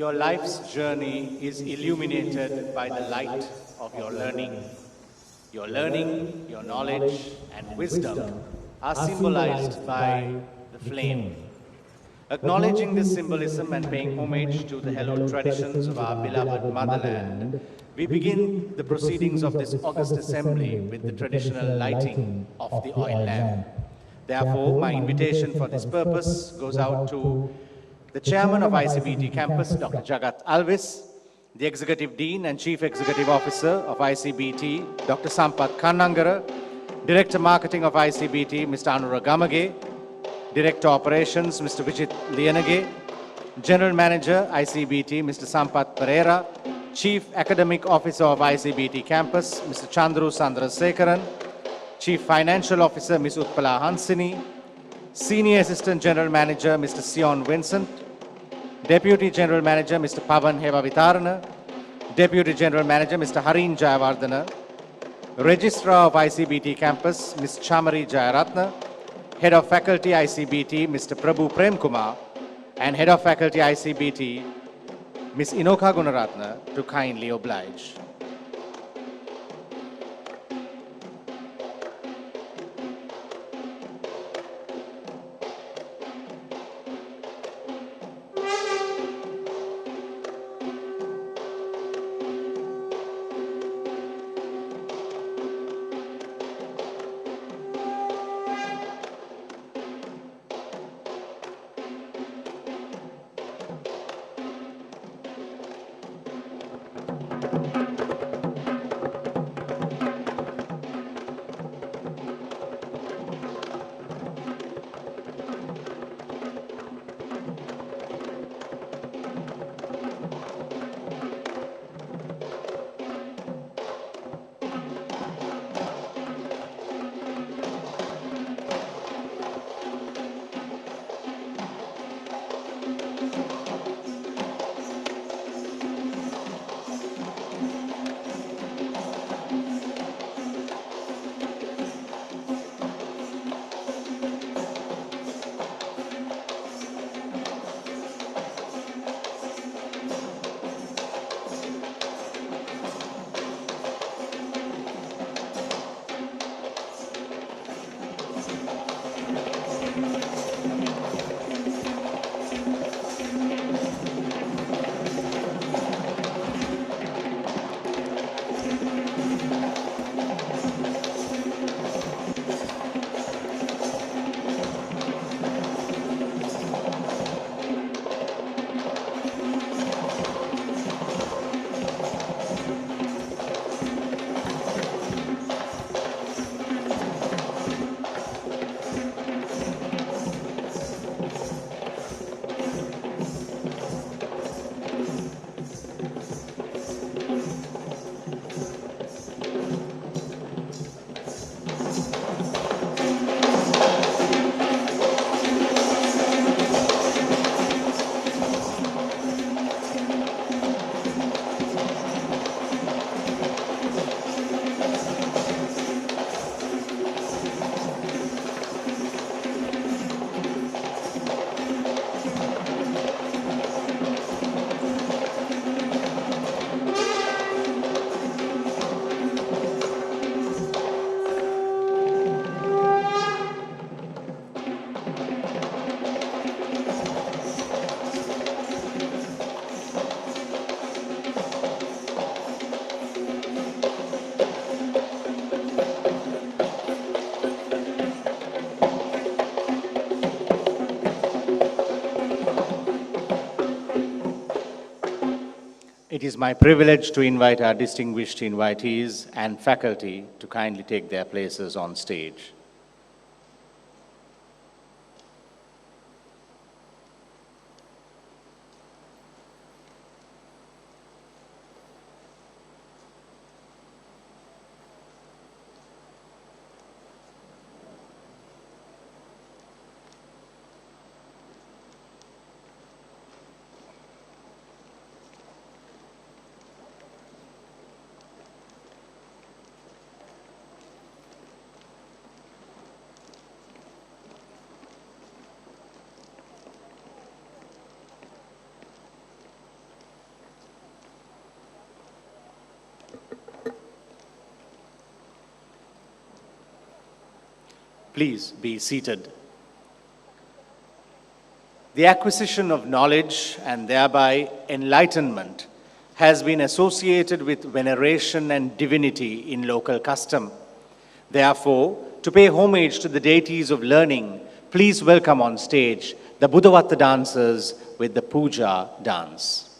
Your life's journey is illuminated by the light of your learning. Your learning, your knowledge, and wisdom are symbolized by the flame. Acknowledging this symbolism and paying homage to the hallowed traditions of our beloved motherland, we begin the proceedings of this august assembly with the traditional lighting of the oil lamp. Therefore, my invitation for this purpose goes out to the Chairman of ICBT Campus, Dr. Jagat Alvis, the Executive Dean and Chief Executive Officer of ICBT, Dr. Sampath Kannangara, Director Marketing of ICBT, Mr. Anura Gamage, Director Operations, Mr. Vijit Lianage, General Manager, ICBT, Mr. Sampath Pereira, Chief Academic Officer of ICBT Campus, Mr. Chandru Sandrasekaran, Chief Financial Officer, Ms. Utpala Hansini, Senior Assistant General Manager, Mr. Sion Vincent, Deputy General Manager, Mr. Pavan Hevavitarana, Deputy General Manager, Mr. Harin Jayawardena, Registrar of ICBT Campus, Ms. Chamari Jayaratna, Head of Faculty ICBT, Mr. Prabhu Prem Kumar, and Head of Faculty ICBT, Ms. Inoka Gunaratna, to kindly oblige. It is my privilege to invite our distinguished invitees and faculty to kindly take their places on stage. Please be seated. The acquisition of knowledge and thereby enlightenment has been associated with veneration and divinity in local custom. Therefore, to pay homage to the deities of learning, please welcome on stage the Buddhavatta dancers with the Puja dance.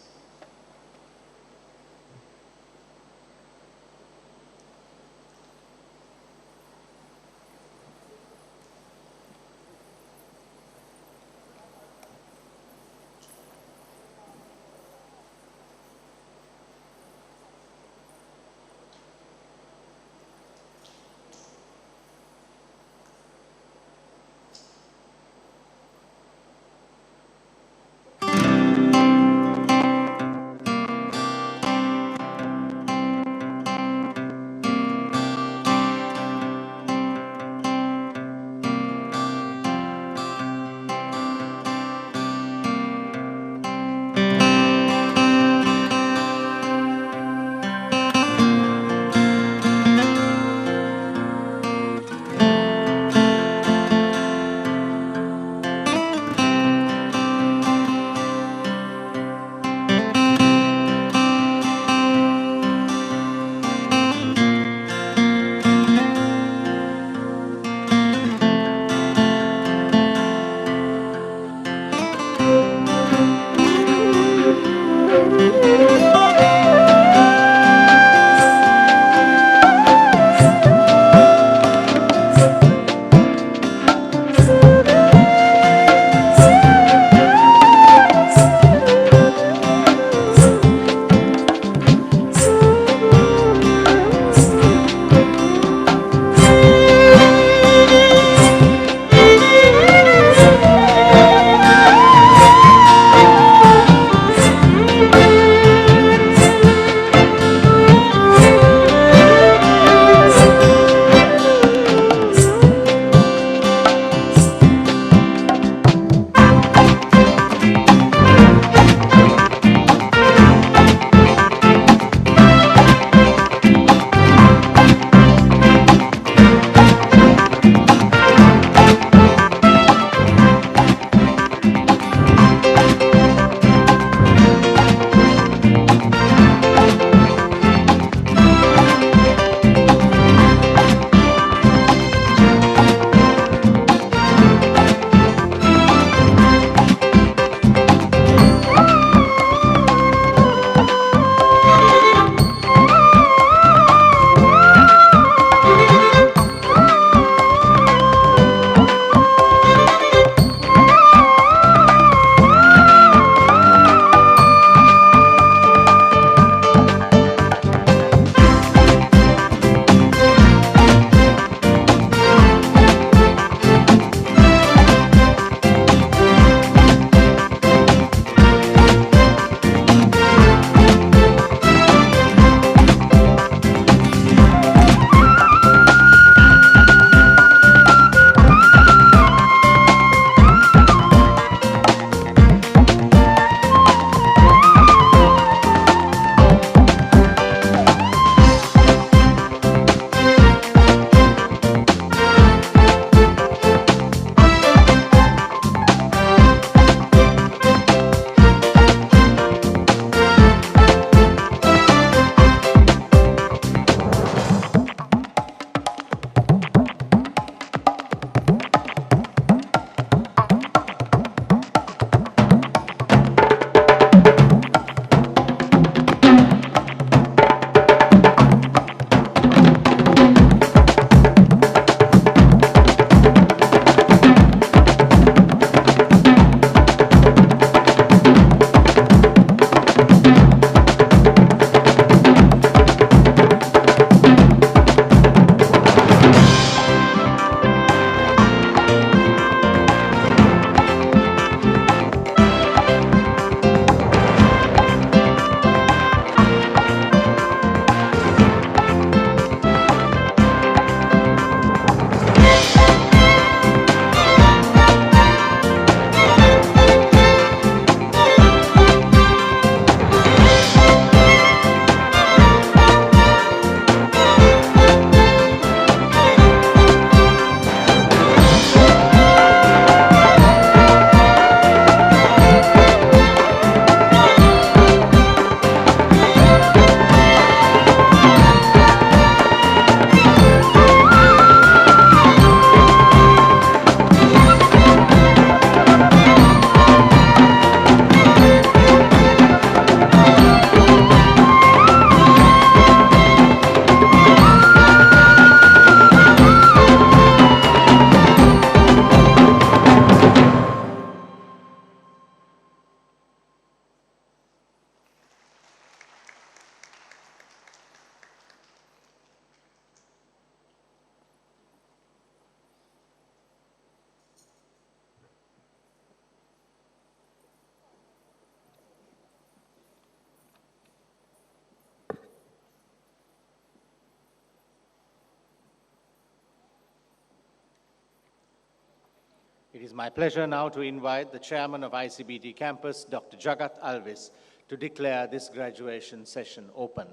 It is my pleasure now to invite the chairman of ICBT campus, Dr. Jagat Alvis, to declare this graduation session open.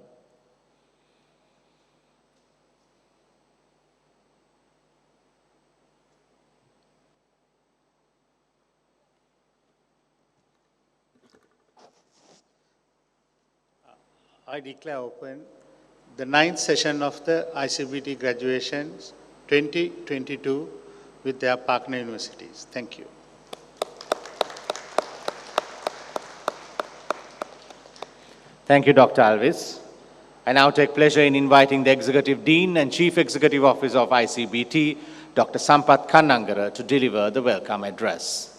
I declare open the 9th session of the ICBT graduations 2022 with their partner universities. Thank you. Thank you, Dr. Alvis. I now take pleasure in inviting the Executive Dean and Chief Executive Officer of ICBT, Dr. Sampath Kannangara, to deliver the welcome address.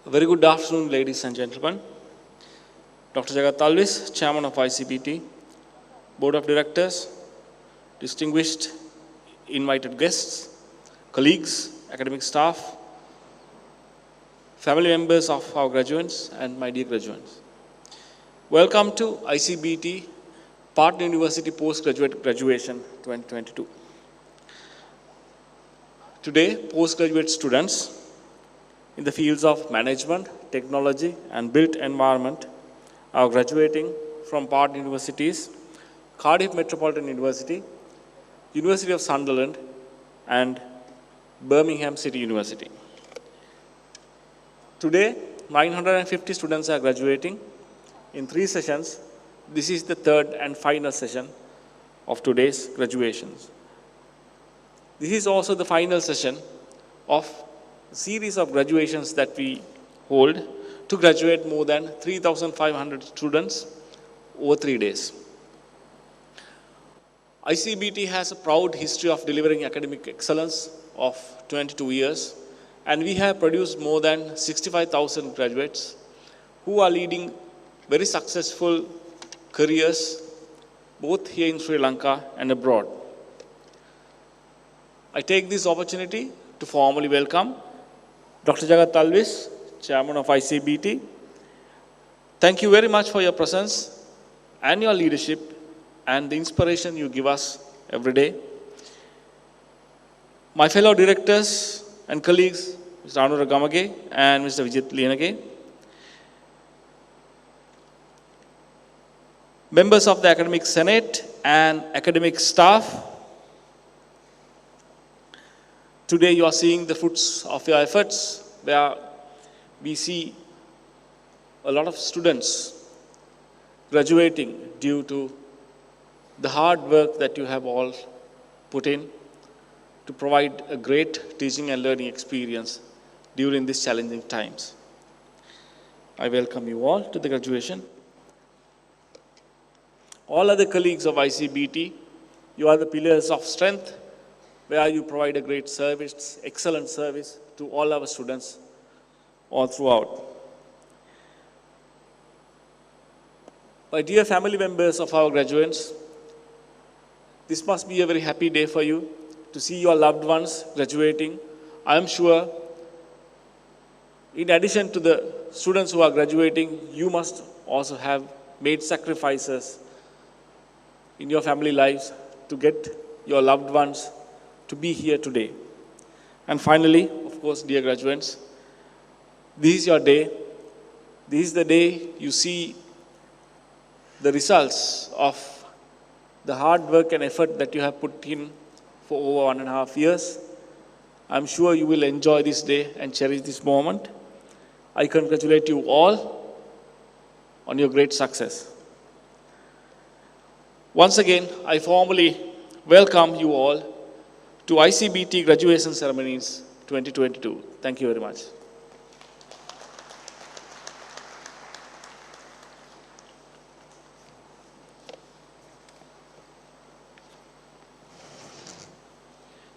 A very good afternoon, ladies and gentlemen. Dr. Jagat Alvis, Chairman of ICBT, Board of Directors, distinguished invited guests, colleagues, academic staff, family members of our graduates, and my dear graduates. Welcome to ICBT Partner University Postgraduate Graduation 2022. Today, postgraduate students in the fields of management, technology, and built environment are graduating from partner universities, Cardiff Metropolitan University, University of Sunderland, and Birmingham City University. Today, 950 students are graduating in 3 sessions. This is the 3rd and final session of today's graduations. This is also the final session of series of graduations that we hold to graduate more than 3,500 students over 3 days. ICBT has a proud history of delivering academic excellence of 22 years, and we have produced more than 65,000 graduates who are leading very successful careers both here in Sri Lanka and abroad. I take this opportunity to formally welcome Dr. Jagat Alvis, Chairman of ICBT. Thank you very much for your presence and your leadership and the inspiration you give us every day. My fellow directors and colleagues, Mr. Anura Gamage and Mr. Vijit Lienage, members of the Academic Senate and academic staff, today you are seeing the fruits of your efforts, where we see a lot of students graduating due to the hard work that you have all put in to provide a great teaching and learning experience during these challenging times. I welcome you all to the graduation. All other colleagues of ICBT, you are the pillars of strength, where you provide a great service, excellent service to all our students all throughout. My dear family members of our graduates, this must be a very happy day for you to see your loved ones graduating. I am sure, in addition to the students who are graduating, you must also have made sacrifices in your family lives to get your loved ones to be here today. And finally, of course, dear graduates, this is your day. This is the day you see the results of the hard work and effort that you have put in for over 1.5 years. I'm sure you will enjoy this day and cherish this moment. I congratulate you all on your great success. Once again, I formally welcome you all to ICBT graduation ceremonies 2022. Thank you very much.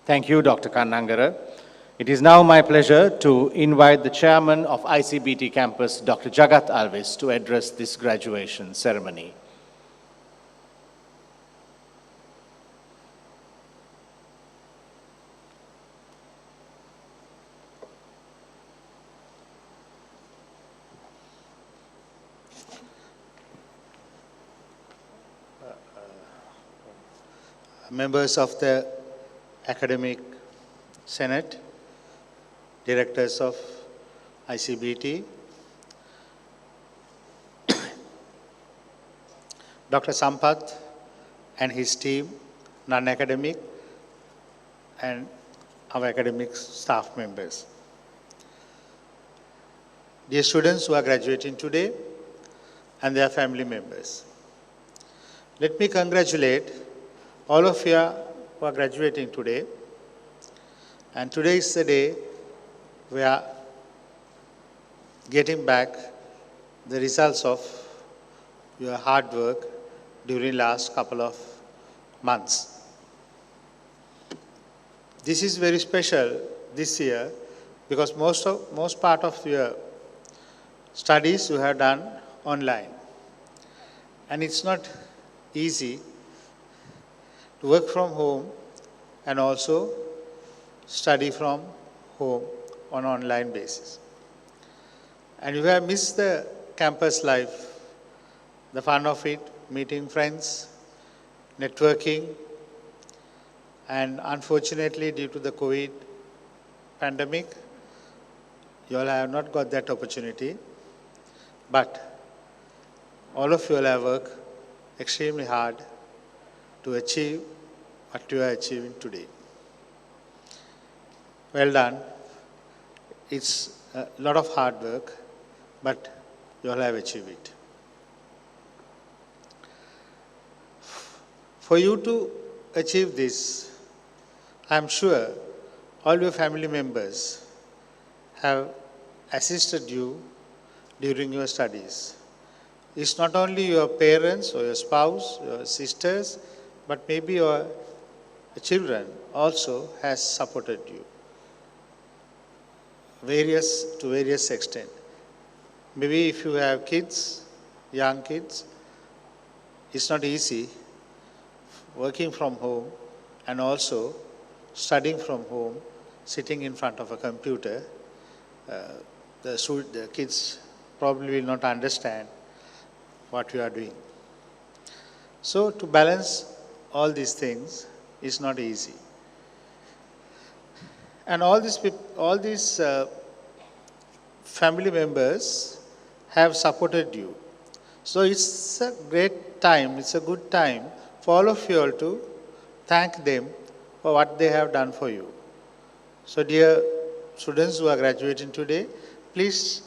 Thank you, Dr. Kannangara. It is now my pleasure to invite the chairman of ICBT campus, Dr. Jagat Alvis, to address this graduation ceremony. Members of the Academic Senate, directors of ICBT, Dr. Sampath and his team, non-academic, and our academic staff members. Dear students who are graduating today and their family members, let me congratulate all of you who are graduating today. And today is the day we are getting back the results of your hard work during last couple of months. This is very special this year because most part of your studies you have done online. And it's not easy to work from home and also study from home on online basis. And you have missed the campus life, the fun of it, meeting friends, networking, and unfortunately due to the COVID pandemic, you all have not got that opportunity. But all of you all have worked extremely hard to achieve what you are achieving today. Well done. It's a lot of hard work, but you all have achieved it. For you to achieve this, I am sure all your family members have assisted you during your studies. It's not only your parents or your spouse, your sisters, but maybe your children also has supported you to various extent. Maybe if you have kids, young kids, it's not easy working from home and also studying from home, sitting in front of a computer. The kids probably will not understand what you are doing. So to balance all these things is not easy. And all these family members have supported you. So it's a great time, it's a good time for all of you all to thank them for what they have done for you. So dear students who are graduating today, please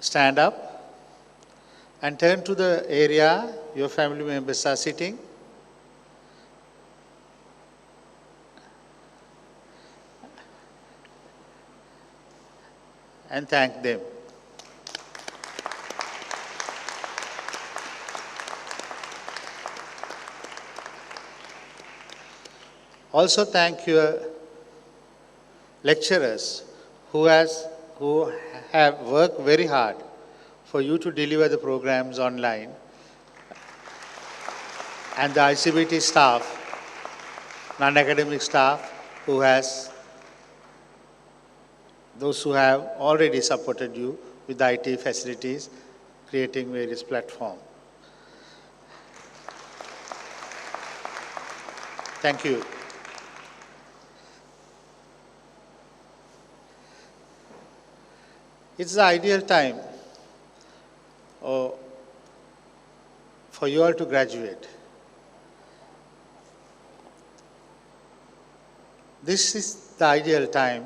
stand up and turn to the area your family members are sitting. And thank them. Also thank your lecturers who have worked very hard for you to deliver the programs online, and the ICBT staff, non-academic staff, those who have already supported you with IT facilities, creating various platforms. Thank you. It's the ideal time for you all to graduate. This is the ideal time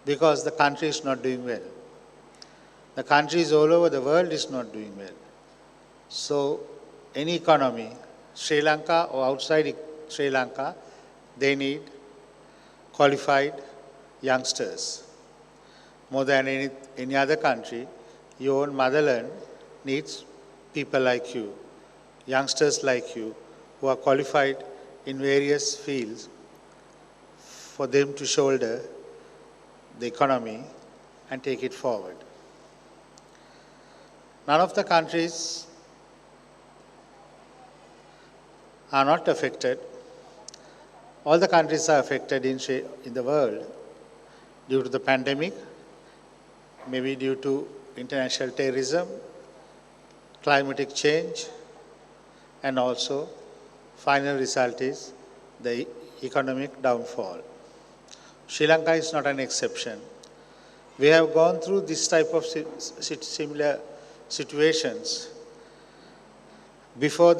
because the country is not doing well. The countries all over the world is not doing well. So any economy, Sri Lanka or outside Sri Lanka, they need qualified youngsters. More than any other country, your own motherland needs people like you, youngsters like you, who are qualified in various fields for them to shoulder the economy and take it forward. None of the countries are not affected. All the countries are affected in the world due to the pandemic, maybe due to international terrorism, climatic change, and also final result is the economic downfall. Sri Lanka is not an exception. We have gone through this type of similar situations before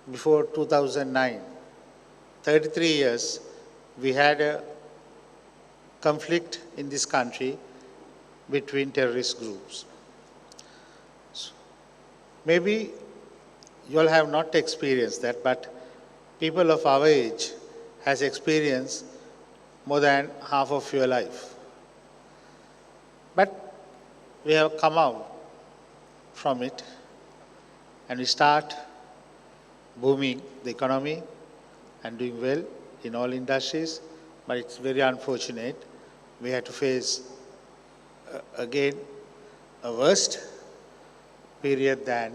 2009. 33 years we had a conflict in this country between terrorist groups. Maybe you all have not experienced that, but people of our age has experienced more than half of your life. But we have come out from it and we start booming the economy and doing well in all industries, but it's very unfortunate we had to face again a worst period than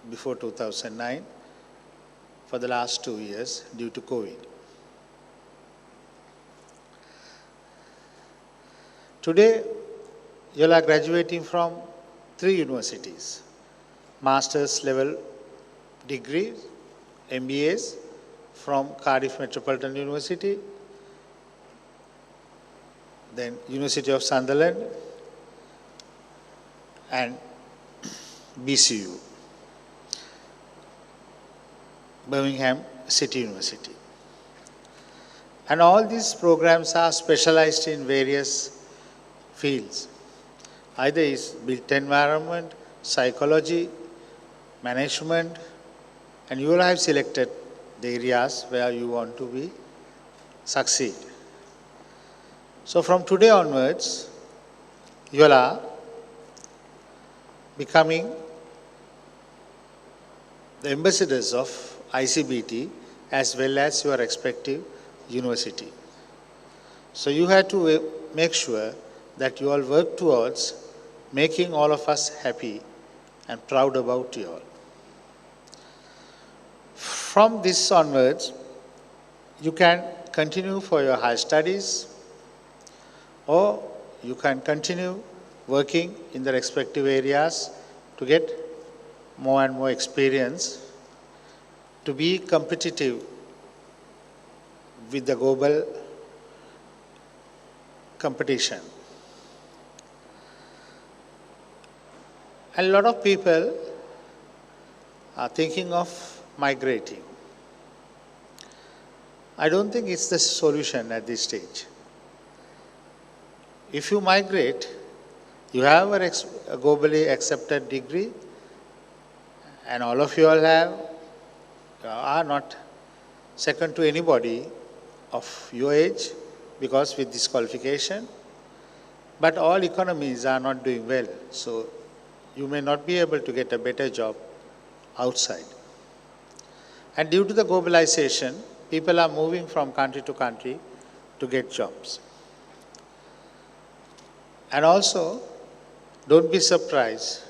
before 2009 for the last 2 years due to COVID. Today, you all are graduating from 3 universities, master's level degrees, MBAs from Cardiff Metropolitan University, then University of Sunderland and BCU, Birmingham City University. And all these programs are specialized in various fields. Either is built environment, psychology, management, and you all have selected the areas where you want to succeed. So from today onwards, you all are becoming the ambassadors of ICBT as well as your respective university. So you have to make sure that you all work towards making all of us happy and proud about you all. From this onwards, you can continue for your higher studies or you can continue working in the respective areas to get more and more experience to be competitive with the global competition. And a lot of people are thinking of migrating. I don't think it's the solution at this stage. If you migrate, you have a globally accepted degree, and all of you all are not second to anybody of your age because with this qualification, but all economies are not doing well, so you may not be able to get a better job outside. And due to the globalization, people are moving from country to country to get jobs. And also, don't be surprised,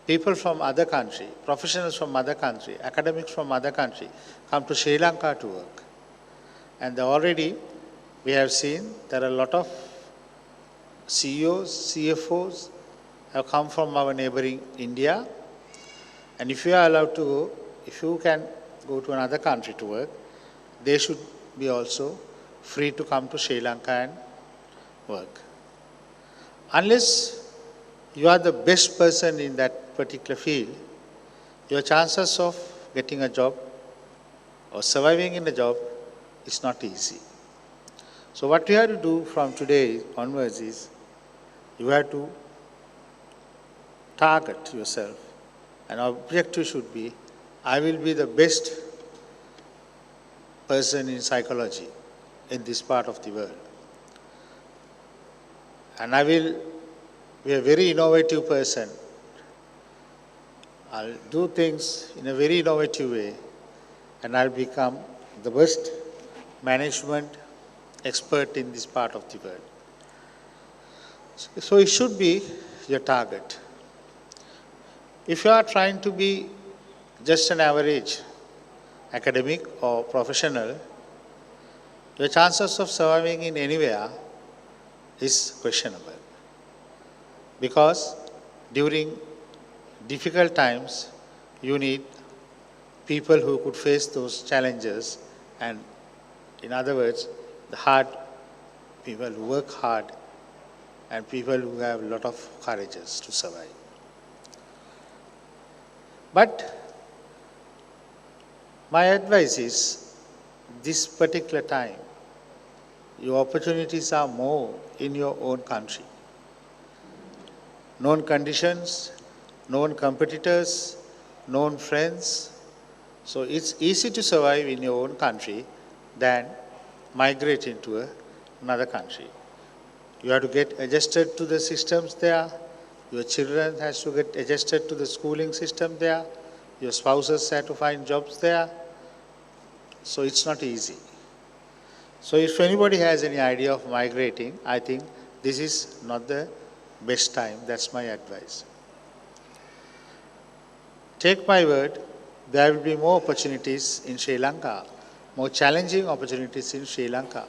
people from other country, professionals from other country, academics from other country come to Sri Lanka to work. And already we have seen there are a lot of CEOs, CFOs have come from our neighboring India. And if you are allowed to go, if you can go to another country to work, they should be also free to come to Sri Lanka and work. Unless you are the best person in that particular field, your chances of getting a job or surviving in a job is not easy. So what you have to do from today onwards is, you have to target yourself. And our objective should be, I will be the best person in psychology in this part of the world. And I will be a very innovative person. I'll do things in a very innovative way and I'll become the best management expert in this part of the world. So it should be your target. If you are trying to be just an average academic or professional, your chances of surviving in anywhere is questionable. Because during difficult times, you need people who could face those challenges, and in other words, the hard people who work hard and people who have a lot of courages to survive. But my advice is, this particular time, your opportunities are more in your own country. Known conditions, known competitors, known friends. So it's easy to survive in your own country than migrate into another country. You have to get adjusted to the systems there. Your children has to get adjusted to the schooling system there. Your spouses have to find jobs there. So it's not easy. So if anybody has any idea of migrating, I think this is not the best time. That's my advice. Take my word, there will be more opportunities in Sri Lanka, more challenging opportunities in Sri Lanka.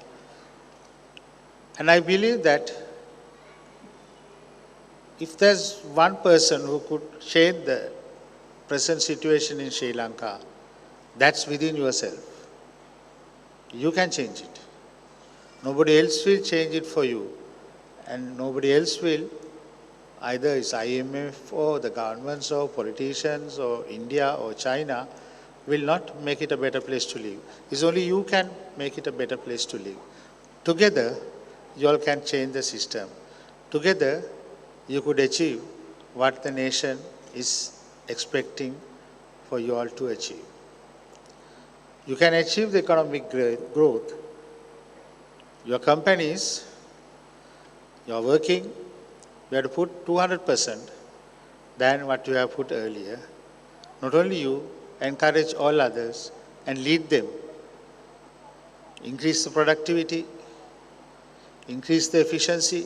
And I believe that if there's one person who could change the present situation in Sri Lanka, that's within yourself. You can change it. Nobody else will change it for you. And nobody else will, either it's IMF or the governments or politicians or India or China, will not make it a better place to live. It's only you can make it a better place to live. Together, you all can change the system. Together, you could achieve what the nation is expecting for you all to achieve. You can achieve the economic growth. Your companies, you are working, you have to put 200% than what you have put earlier. Not only you, encourage all others and lead them. Increase the productivity, increase the efficiency.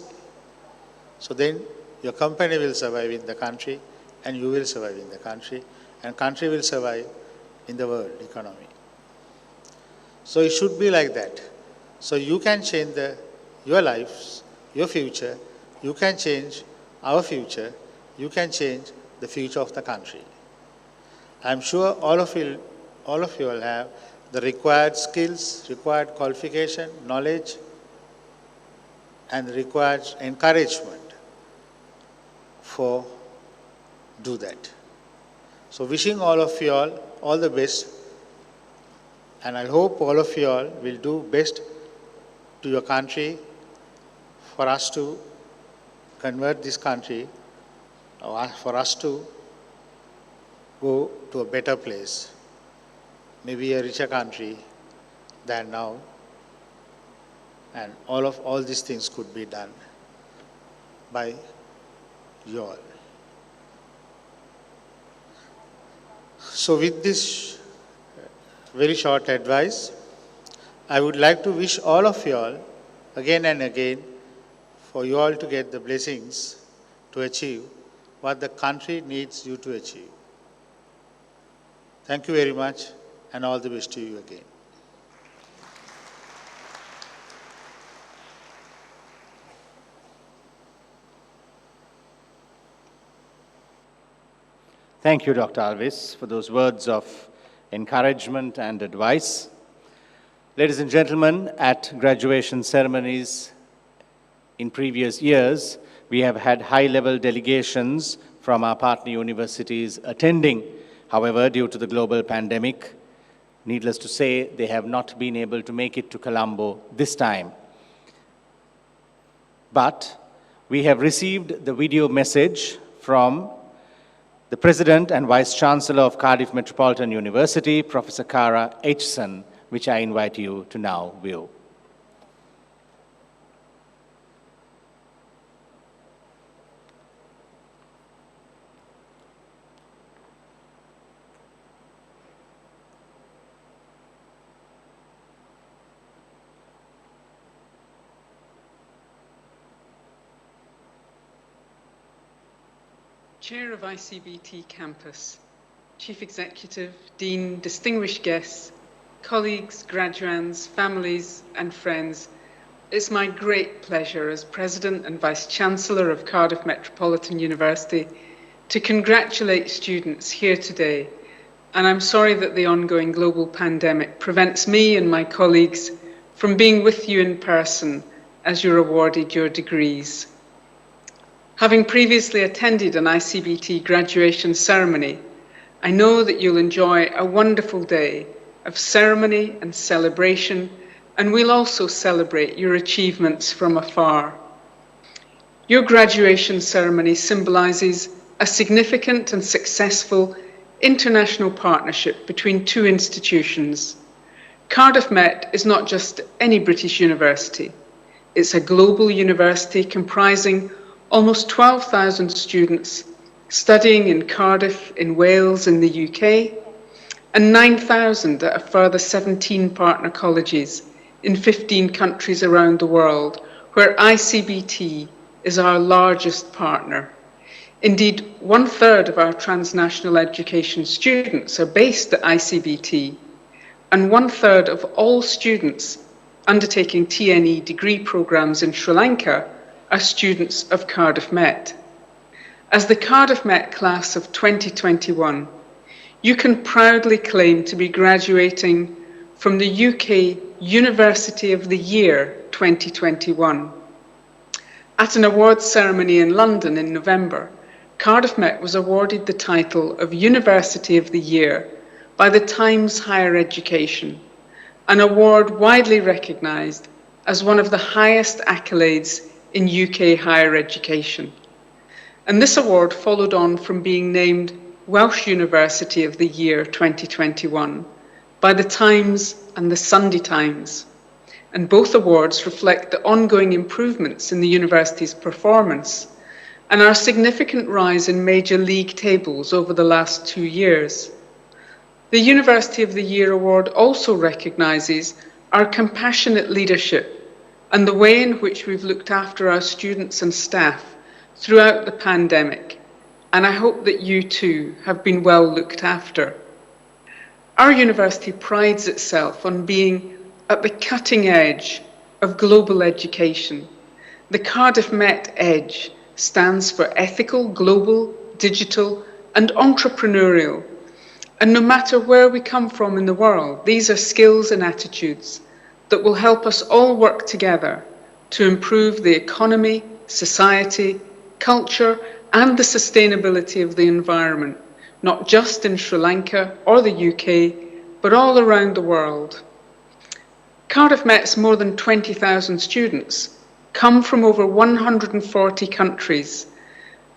So then your company will survive in the country and you will survive in the country and country will survive in the world economy. So it should be like that. So you can change your lives, your future. You can change our future. You can change the future of the country. I'm sure all of you will have the required skills, required qualification, knowledge, and the required encouragement for do that. So wishing all of you all the best, and I hope all of you all will do best to your country for us to convert this country, or for us to go to a better place, maybe a richer country than now, and all these things could be done by you all. So with this very short advice, I would like to wish all of you all again and again for you all to get the blessings to achieve what the country needs you to achieve. Thank you very much and all the best to you again. Thank you, Dr. Alvis, for those words of encouragement and advice. Ladies and gentlemen, at graduation ceremonies in previous years, we have had high-level delegations from our partner universities attending. However, due to the global pandemic, needless to say, they have not been able to make it to Colombo this time. But we have received the video message from the President and Vice-Chancellor of Cardiff Metropolitan University, Professor Cara Aitchison, which I invite you to now view. Chair of ICBT Campus, Chief Executive, Dean, distinguished guests, colleagues, graduands, families and friends, it's my great pleasure as President and Vice-Chancellor of Cardiff Metropolitan University to congratulate students here today. And I'm sorry that the ongoing global pandemic prevents me and my colleagues from being with you in person as you're awarded your degrees. Having previously attended an ICBT graduation ceremony, I know that you'll enjoy a wonderful day of ceremony and celebration, and we'll also celebrate your achievements from afar. Your graduation ceremony symbolises a significant and successful international partnership between two institutions. Cardiff Met is not just any British university. It's a global university comprising almost 12,000 students studying in Cardiff, in Wales, in the UK, and 9,000 at a further 17 partner colleges in 15 countries around the world, where ICBT is our largest partner. Indeed, 1/3 of our transnational education students are based at ICBT, and 1/3 of all students undertaking TNE degree programs in Sri Lanka are students of Cardiff Met. As the Cardiff Met class of 2021, you can proudly claim to be graduating from the UK University of the Year 2021. At an awards ceremony in London in November, Cardiff Met was awarded the title of University of the Year by the Times Higher Education, an award widely recognised as one of the highest accolades in UK higher education. And this award followed on from being named Welsh University of the Year 2021 by the Times and the Sunday Times. And both awards reflect the ongoing improvements in the university's performance and our significant rise in major league tables over the last 2 years. The University of the Year award also recognises our compassionate leadership and the way in which we've looked after our students and staff throughout the pandemic, and I hope that you too have been well looked after. Our university prides itself on being at the cutting edge of global education. The Cardiff Met Edge stands for ethical, global, digital, and entrepreneurial. And no matter where we come from in the world, these are skills and attitudes that will help us all work together to improve the economy, society, culture, and the sustainability of the environment, not just in Sri Lanka or the UK, but all around the world. Cardiff Met's more than 20,000 students come from over 140 countries.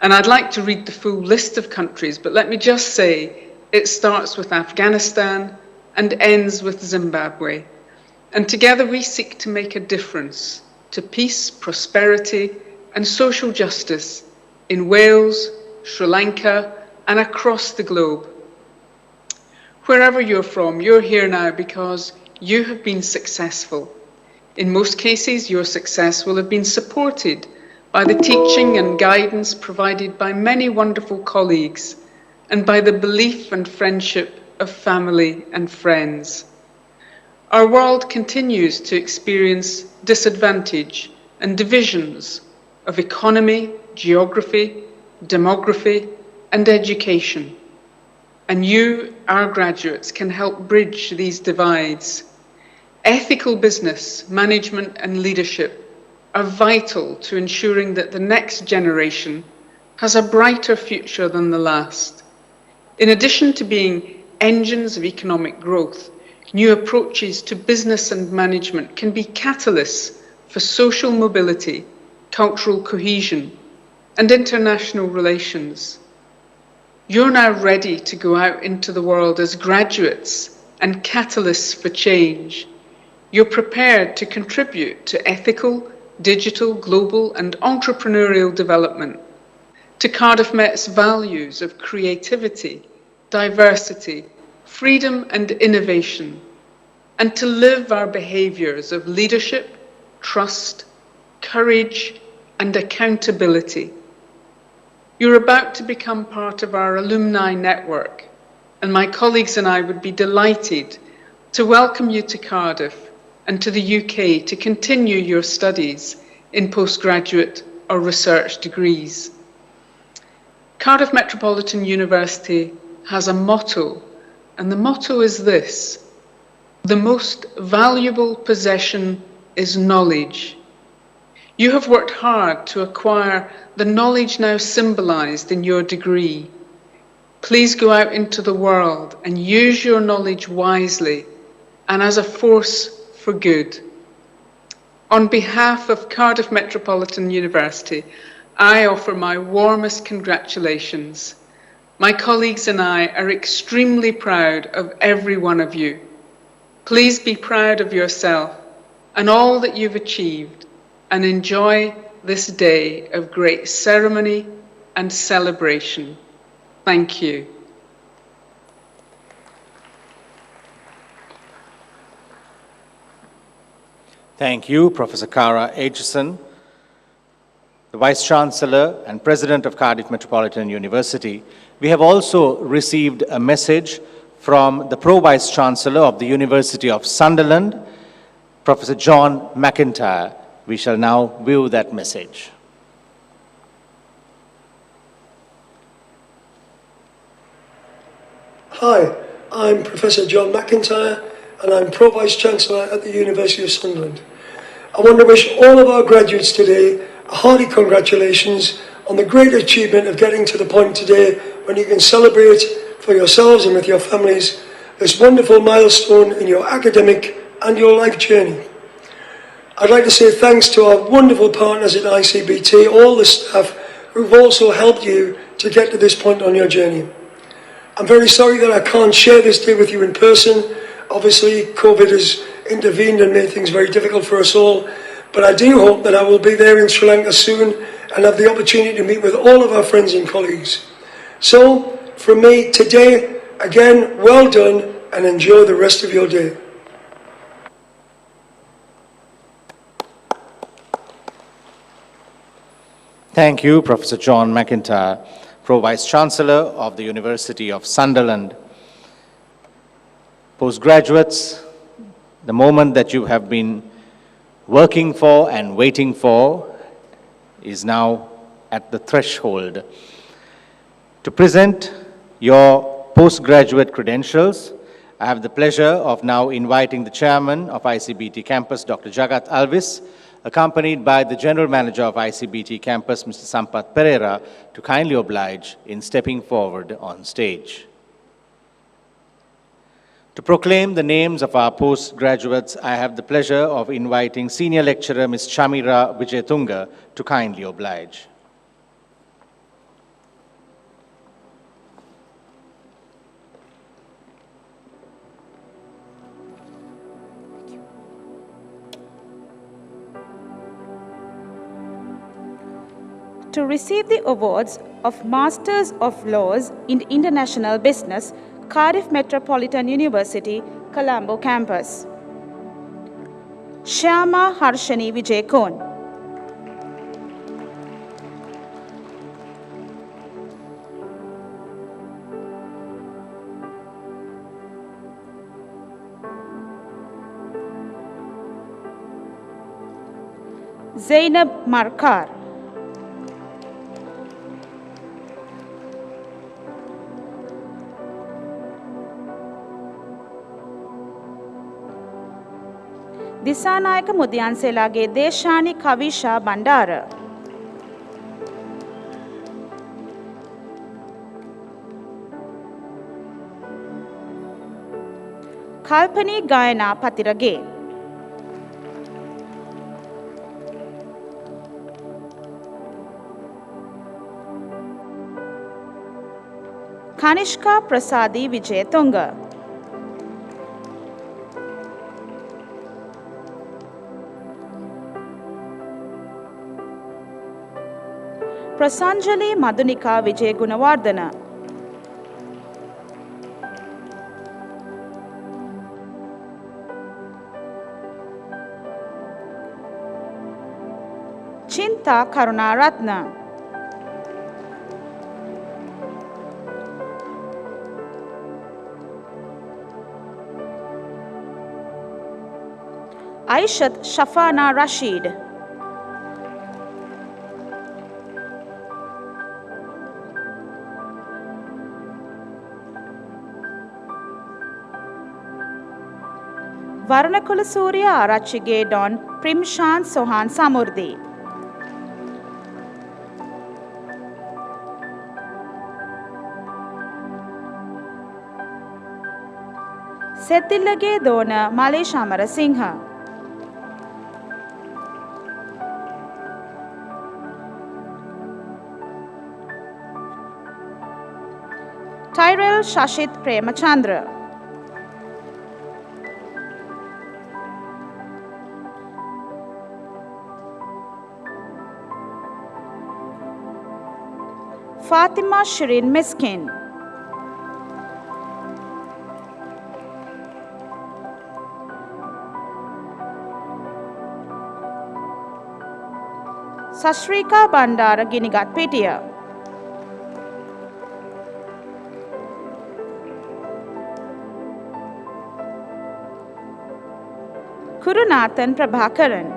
And I'd like to read the full list of countries, but let me just say it starts with Afghanistan and ends with Zimbabwe. And together we seek to make a difference to peace, prosperity, and social justice in Wales, Sri Lanka, and across the globe. Wherever you're from, you're here now because you have been successful. In most cases, your success will have been supported by the teaching and guidance provided by many wonderful colleagues and by the belief and friendship of family and friends. Our world continues to experience disadvantage and divisions of economy, geography, demography, and education. And you, our graduates, can help bridge these divides. Ethical business, management, and leadership are vital to ensuring that the next generation has a brighter future than the last. In addition to being engines of economic growth, new approaches to business and management can be catalysts for social mobility, cultural cohesion, and international relations. You're now ready to go out into the world as graduates and catalysts for change. You're prepared to contribute to ethical, digital, global, and entrepreneurial development, to Cardiff Met's values of creativity, diversity, freedom, and innovation, and to live our behaviours of leadership, trust, courage, and accountability. You're about to become part of our alumni network, and my colleagues and I would be delighted to welcome you to Cardiff and to the UK to continue your studies in postgraduate or research degrees. Cardiff Metropolitan University has a motto, and the motto is this: the most valuable possession is knowledge. You have worked hard to acquire the knowledge now symbolised in your degree. Please go out into the world and use your knowledge wisely and as a force for good. On behalf of Cardiff Metropolitan University, I offer my warmest congratulations. My colleagues and I are extremely proud of every one of you. Please be proud of yourself and all that you've achieved, and enjoy this day of great ceremony and celebration. Thank you. Thank you, Professor Cara Aitchison, the Vice-Chancellor and President of Cardiff Metropolitan University. We have also received a message from the Pro-Vice-Chancellor of the University of Sunderland, Professor John McIntyre. We shall now view that message. Hi, I'm Professor John McIntyre and I'm Pro-Vice-Chancellor at the University of Sunderland. I want to wish all of our graduates today a hearty congratulations on the great achievement of getting to the point today when you can celebrate for yourselves and with your families this wonderful milestone in your academic and your life journey. I'd like to say thanks to our wonderful partners at ICBT, all the staff who've also helped you to get to this point on your journey. I'm very sorry that I can't share this day with you in person. Obviously, COVID has intervened and made things very difficult for us all, but I do hope that I will be there in Sri Lanka soon and have the opportunity to meet with all of our friends and colleagues. So, from me today, again, well done and enjoy the rest of your day. Thank you, Professor John McIntyre, Pro-Vice-Chancellor of the University of Sunderland. Postgraduates, the moment that you have been working for and waiting for is now at the threshold. To present your postgraduate credentials, I have the pleasure of now inviting the Chairman of ICBT Campus, Dr. Jagat Alvis, accompanied by the General Manager of ICBT Campus, Mr. Sampath Pereira, to kindly oblige in stepping forward on stage. To proclaim the names of our postgraduates, I have the pleasure of inviting Senior Lecturer Ms. Chamira Vijayatunga to kindly oblige. To receive the awards of Masters of Laws in International Business, Cardiff Metropolitan University, Colombo Campus. Shyama Harshani Vijayakon. Zainab Markar. Dissanayake Mudiyanselage දේශානි Kavisha Bandara. කල්පනී ගායනා Pathirage. Kanishka ප්‍රසාදී විජයතුංග. Prasanjali Madhunika Vijay Gunawardana. Chinta Karunaratna. Aishat Shafana Rashid. Varanakula Surya Arachige Don Primshan Sohan Samurdi. Setillage Dona Malay Shamara Singha. Tyrell Shashit Premachandra. Fatima Shirin Miskin. Sashrika Bandara Ginigat Petia. Kurunathan Prabhakaran.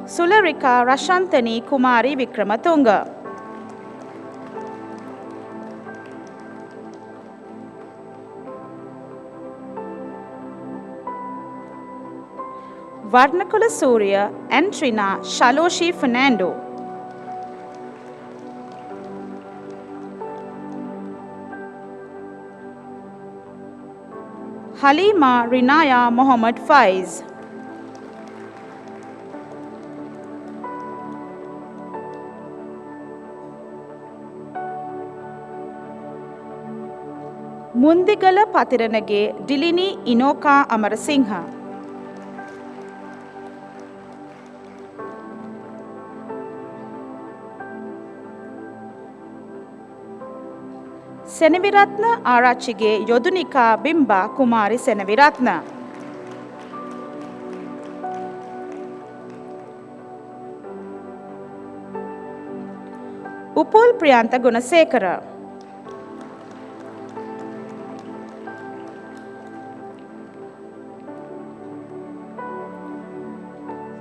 Sularika Rashantani Kumari Vikramatunga. Varnakula Surya and Trina Shaloshi Fernando. Halima Rinaya Mohammad Faiz. Mundigala Patiranage Dilini Inoka Amarasingha. Senaviratna Arachige Yodunika Bimba Kumari Senaviratna. Upul Priyanta Gunasekara.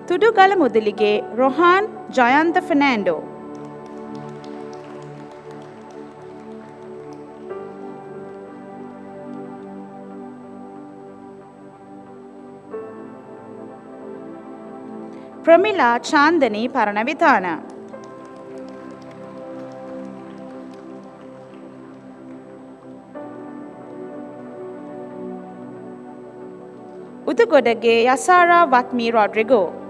Tudugala Mudilige Rohan Jayanta Fernando. Pramila Chandani Paranavithana. Udugodage Yasara Vatmi Rodrigo.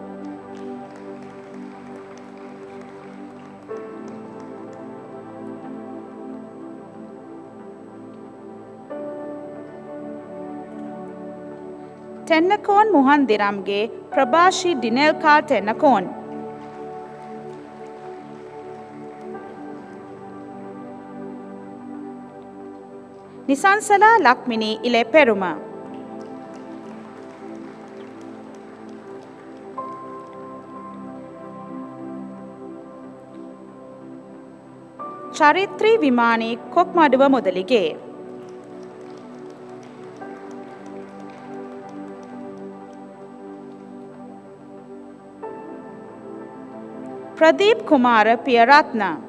Tennakon Muhandiramge Prabashi Dinelka Tennakon. Nisansala Lakmini Ile Peruma. Charitri Vimani Kokmaduva Modalige. Pradeep Kumara Piyaratna.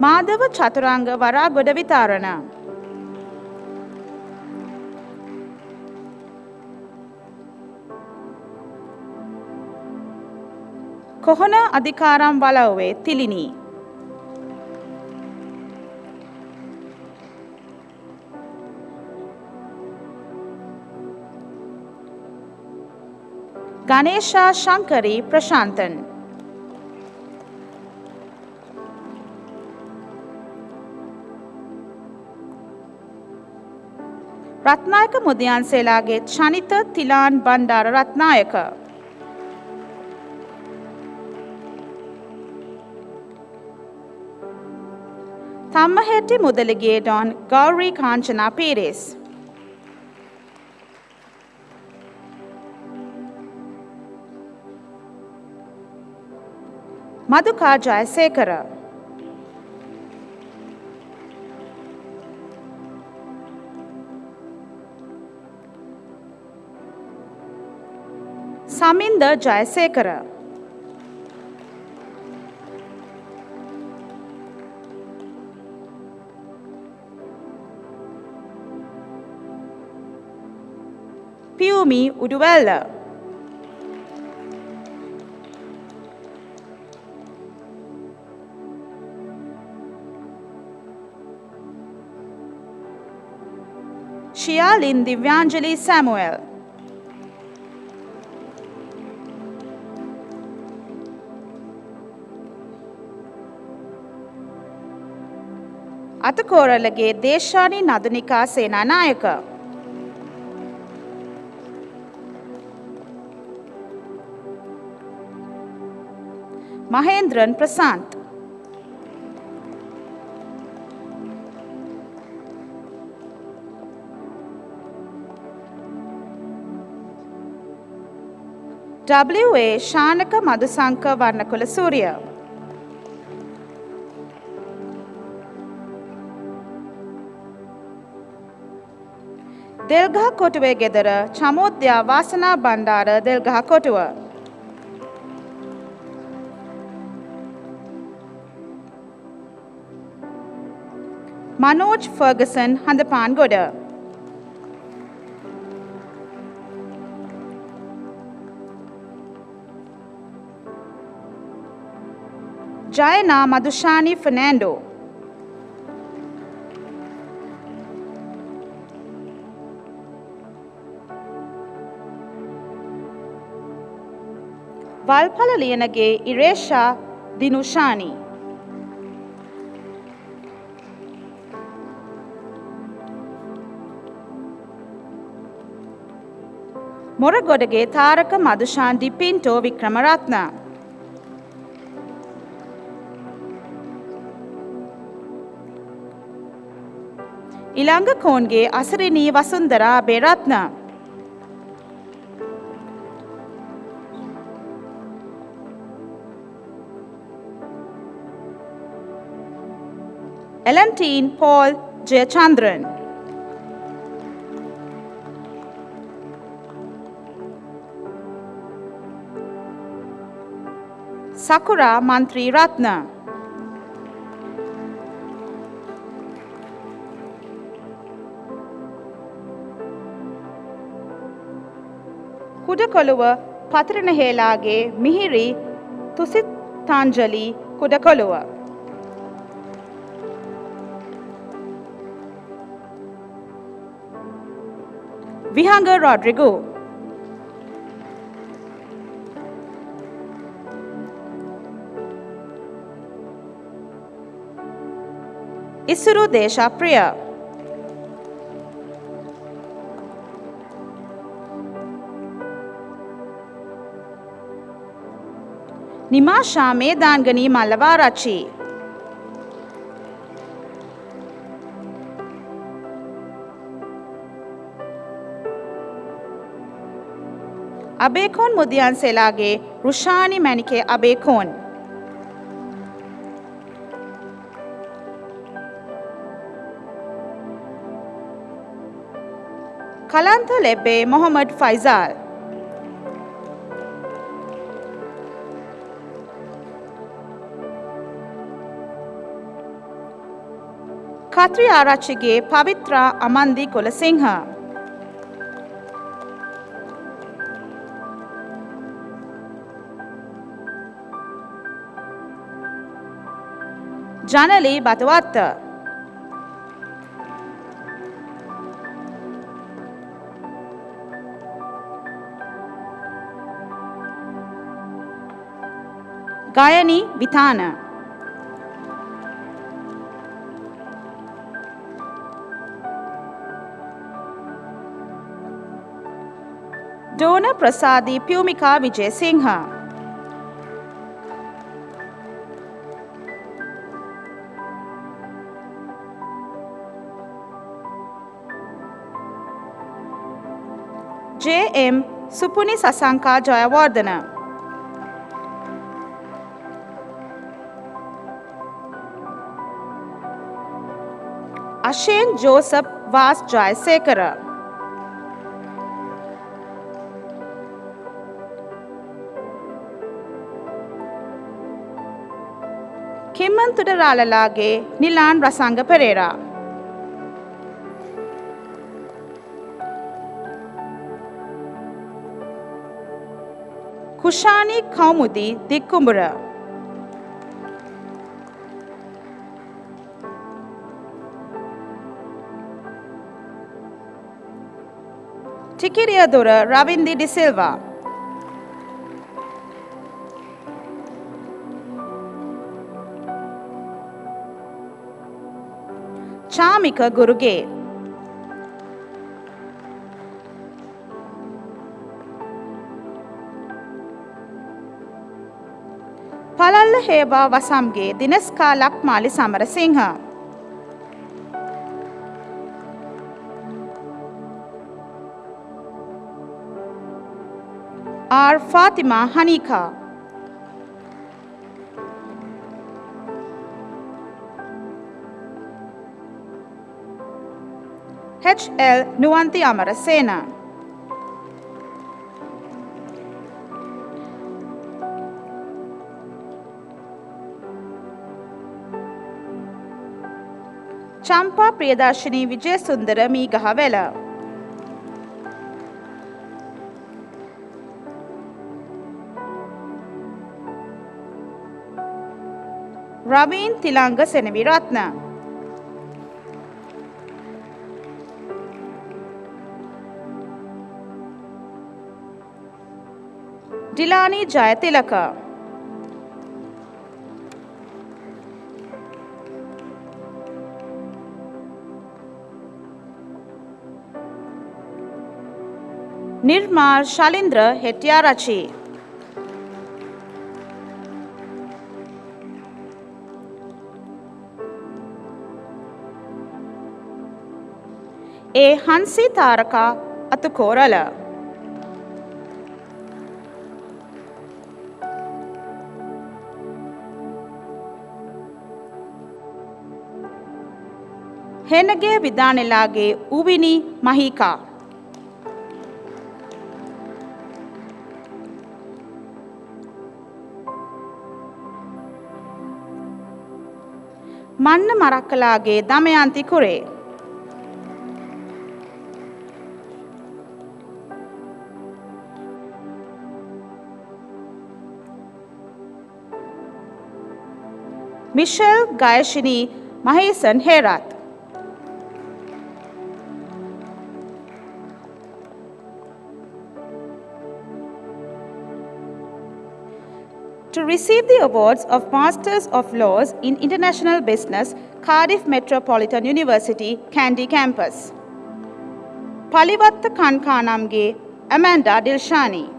Madhava Chaturanga Vara Godavitarana. Kohona Adhikaram Valave Tilini. Ganesha Shankari Prashantan. Ratnayaka Mudyanselaage Chanita Tilan Bandara Ratnayaka. Thammaheti Mudalige Don Gauri Kanchana Perez. Madhuka Jayasekara. Saminda Jayasekara. Piyumi Uduvella. Shialin Divyanjali Samuel. Atakoralage Deshani Nadunika Senanayaka. Mahendran Prasant. W.A. Shanaka Madhusanka Varnakula Surya. Delgaha Kotuwe Gedara Chamodya Vasana Bandara Delgaha Kotuwa. Manoj Ferguson Handapangoda. Jayana Madhushani Fernando. Valpala Liyanage Iresha Dinushani. Moragodage Taraka Madhushandi Pinto Vikramaratna. Ilanga Konge Asarini Vasundara Beratna. Elantine Paul Jayachandran. Sakura Mantri Ratna. Kudakoluwa Patranahelage Mihiri Tusitanjali Kudakoluwa. Vihanga Rodrigo. Isuru Desha Priya. Nimasha Medangani Malavarachi. Abekon Mudian Selage Rushani Manike Abekon. Kalanta Lebbe Mohammad Faisal. Katri Arachige Pavitra Amandi Kolasingha. Janali Batwatta. Gayani Vitana. Dona Prasadi Pyumika Vijay Singha. J.M. Supuni Sasanka Jayawardana. Ashane Joseph Vas Jayasekara. Kimmantuda Ralalage Nilan Rasanga Pereira. Kushani Kaumudi Dikumbura. Tikiriadura Ravindi De Silva. Chamika Guruge. Palalla Heba Vasamge Dineska Lakmali Samarasingha. R. Fatima Hanika. H. L. Nuwanti Amarasena. Champa Priyadarshini Vijayasundara Meegahawela. Raveen Tilanga Senaviratna. Dilani Jayatilaka. Nirmar Shalindra Hettiarachi. A. Hansi Taraka Atukorala. Henage Vidanelage Uvini Mahika. Manna Marakalage Damayanti Kure. Michelle Gayashini Mahesan Herat. To receive the awards of Masters of Laws in International Business, Cardiff Metropolitan University, Kandy Campus. Palivatta Kankanamge, Amanda Dilshani.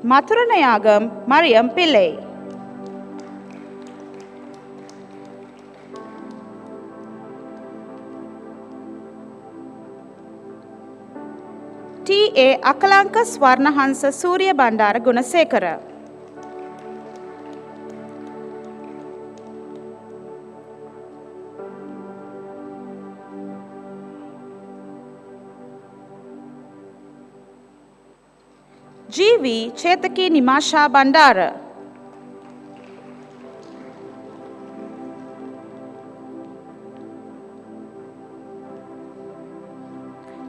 Mathuranayagam Mariam Pillai. T. A. Akalanka Swarnahansa Surya Bandara Gunasekara. G. V. Chetaki Nimasha Bandara.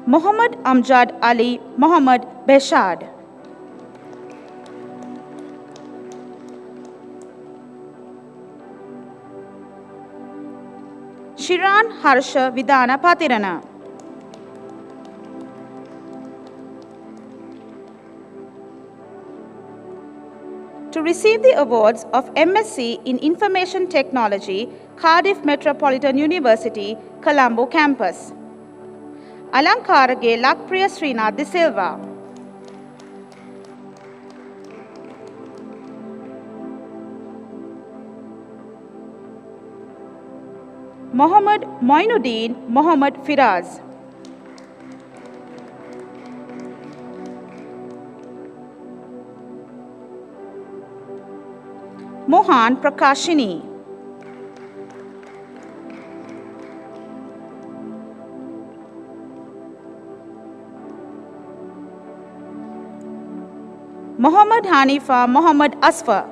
Muhammad Amjad Ali Muhammad Beshad. Shiran Harsha Vidana Patirana. To receive the awards of MSc in Information Technology, Cardiff Metropolitan University, Colombo Campus. Alankarage Lakpriya Srinath De Silva. Mohammad Moinuddin Mohammad Firaz. Mohan Prakashini. Mohammad Hanifa Mohammad Asfa.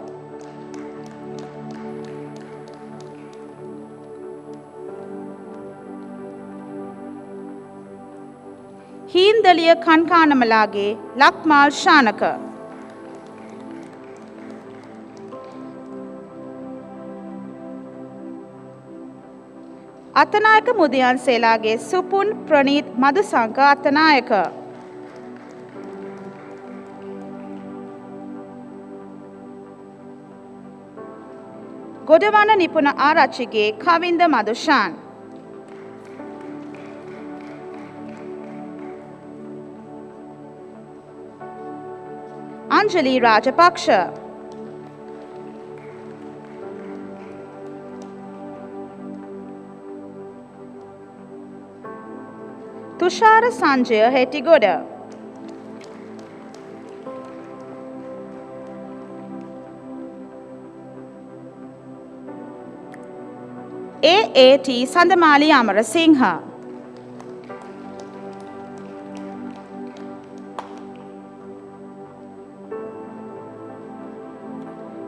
Hindaliya Kankanamalaage Lakmal Shanaka. Atanayaka Mudiyan Selage Supun Pranit Madhusanka Atanayaka. Godawana Nipuna Arachige Kavinda Madhushan. Anjali Rajapaksha. Tushara Sanjaya Hetigoda. AAT Sandamali Amarasinghe.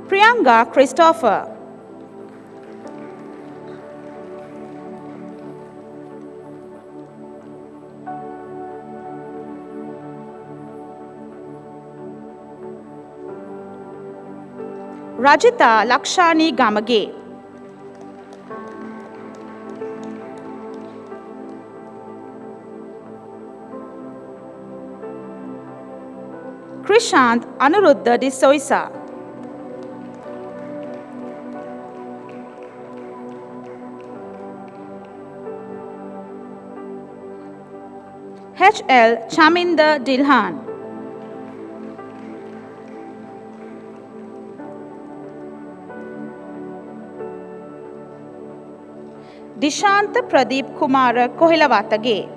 Priyanka Christopher. Rajita Lakshani Gamage. Krishant Anuruddha Disoisa. HL Chaminda Dilhan. Dishanta Pradeep Kumara Kohilawatage.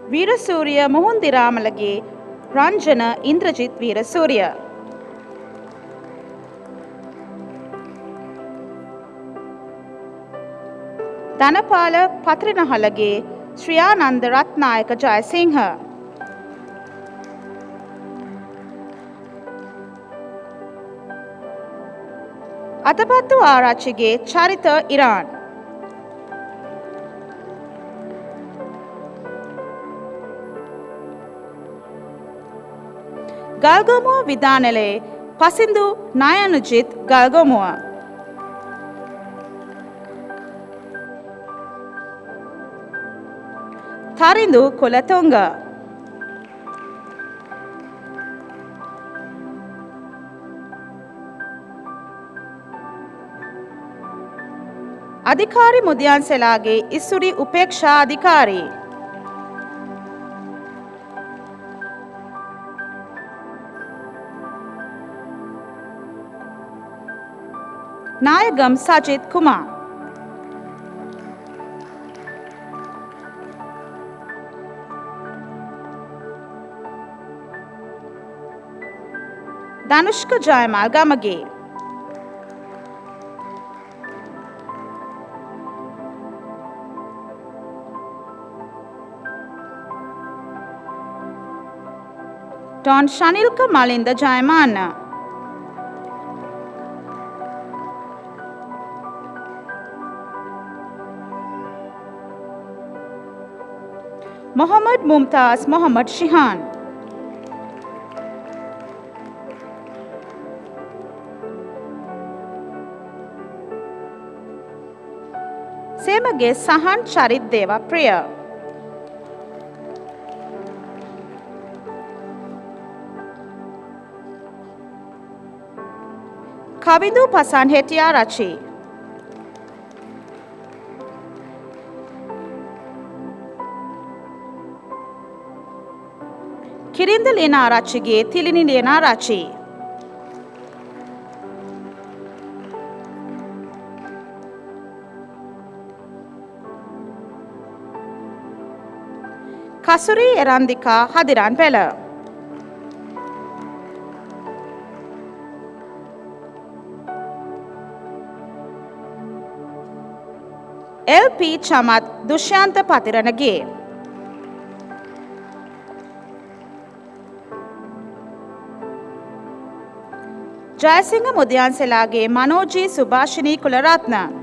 Veerasurya Mohundiramalage Ranjana Indrajit Veerasurya. Dhanapala Patrinahalage Shriyananda Ratnayaka Jayasinghe. Atapattu Arachige Charita Iran. Galgamoa Vidanale Pasindu Nayanujit Galgamoa. Tharindu Kulatunga. Adhikari Mudiyan Selage Isuri Upeksha Adhikari. Nayagam Sajid Kumar. Danushka Jaimal Gamage. Don Shanilka Malinda Jaimana. Muhammad Mumtaz Muhammad Shihan. Semage Sahan Charit Deva Priya. Kavindu Pasan Hetiyarachi. Kirinda Lena Arachige Tilini Lena Arachi. Kasuri Erandika Hadiran Pela. LP Chamat Dushyanta Patiranage. Jayasinga Mudyanselage Manoji Subhashini Kularatna.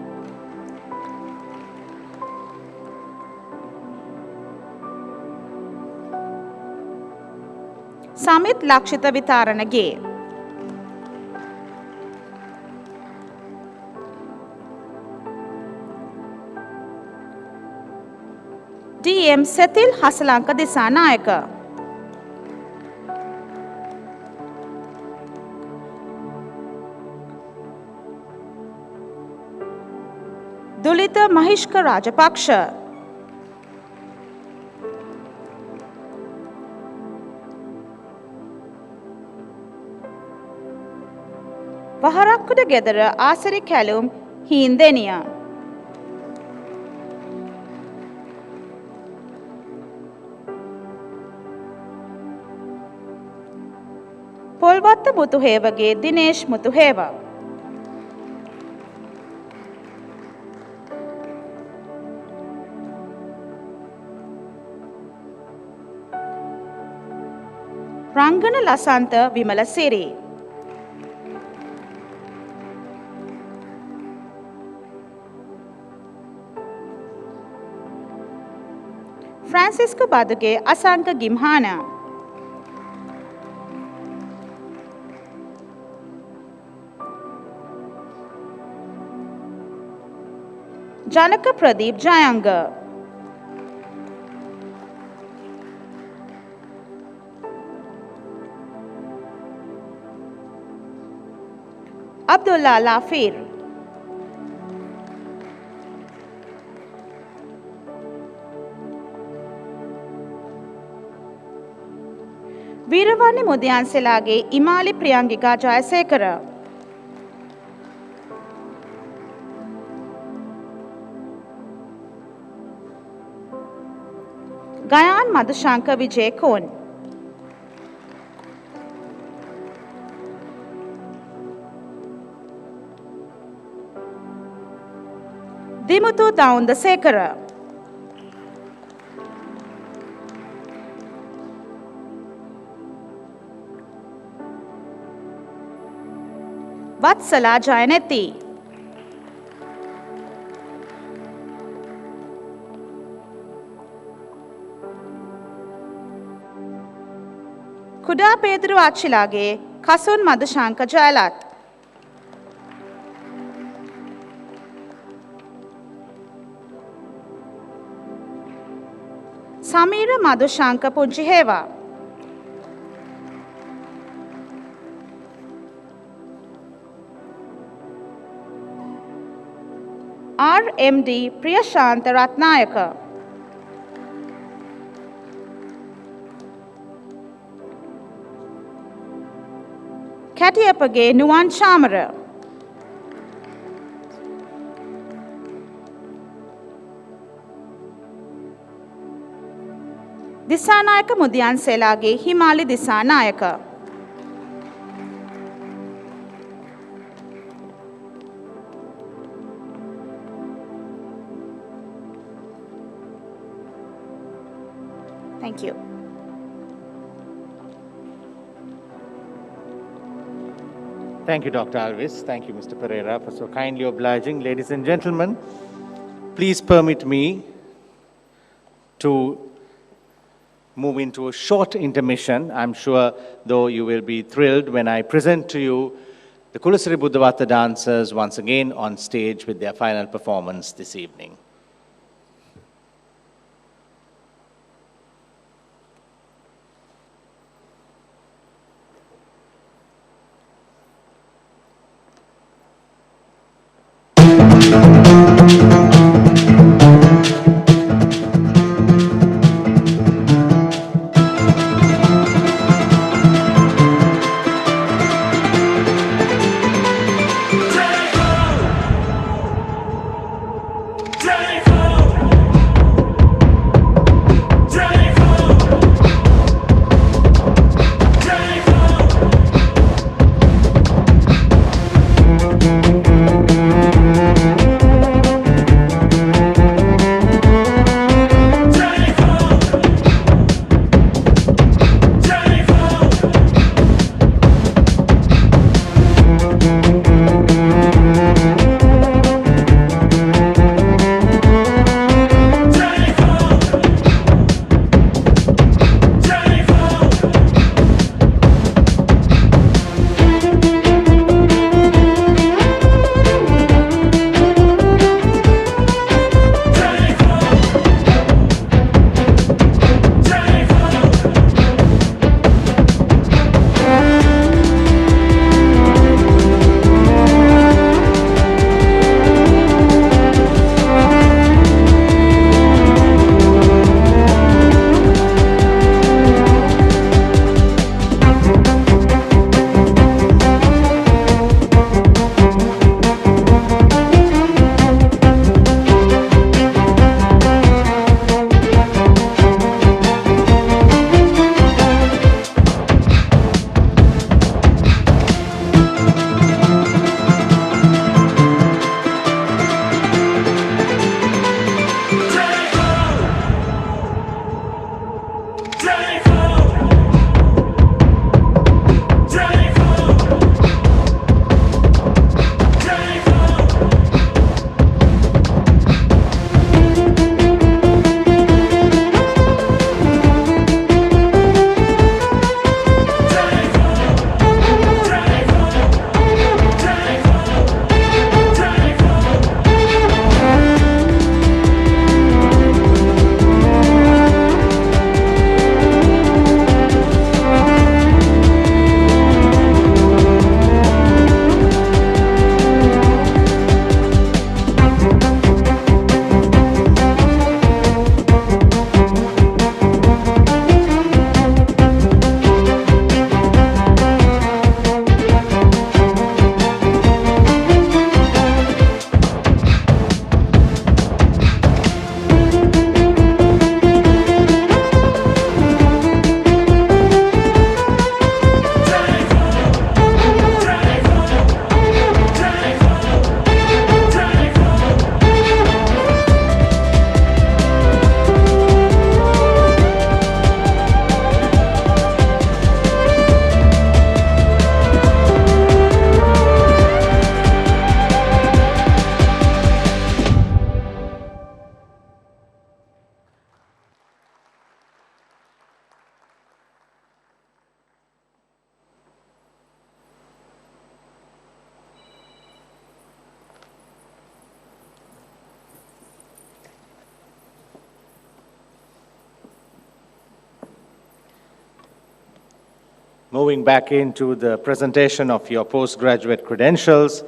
Samit Lakshita Vitaranage. DM Setil Hasalanka Disanayaka. Dulita Mahishka Rajapaksha. Vaharakkuda Gedara Asari Kalum Hindenia. Polvatta Mutuhevage Dinesh Mutuheva. Rangana Lasanta Vimala Siri. Francisco Baduge Asanka Gimhana. Janaka Pradeep Jayanga. Abdullah Lafir. Veeravani Mudyanselage Imali Priyangika Jayasekara. Gayan Madhushanka Vijay Kon. Dimutu Daunda Sekara. Vatsala Jayaneti. Kuda Pedro Achilage Kasun Madhushanka Jayalat. Samira Madhushanka Punjiheva. RMD Priyashanta Ratnayaka. Katiyapage Nuwan Chamara. Disanayaka Mudyanselage Himali Disanayaka. Thank you. Thank you, Dr. Alvis. Thank you, Mr. Pereira, for so kindly obliging. Ladies and gentlemen, please permit me to move into a short intermission. I'm sure, though, you will be thrilled when I present to you the Kulasari Buddhavata dancers once again on stage with their final performance this evening. Take Moving back into the presentation of your postgraduate credentials,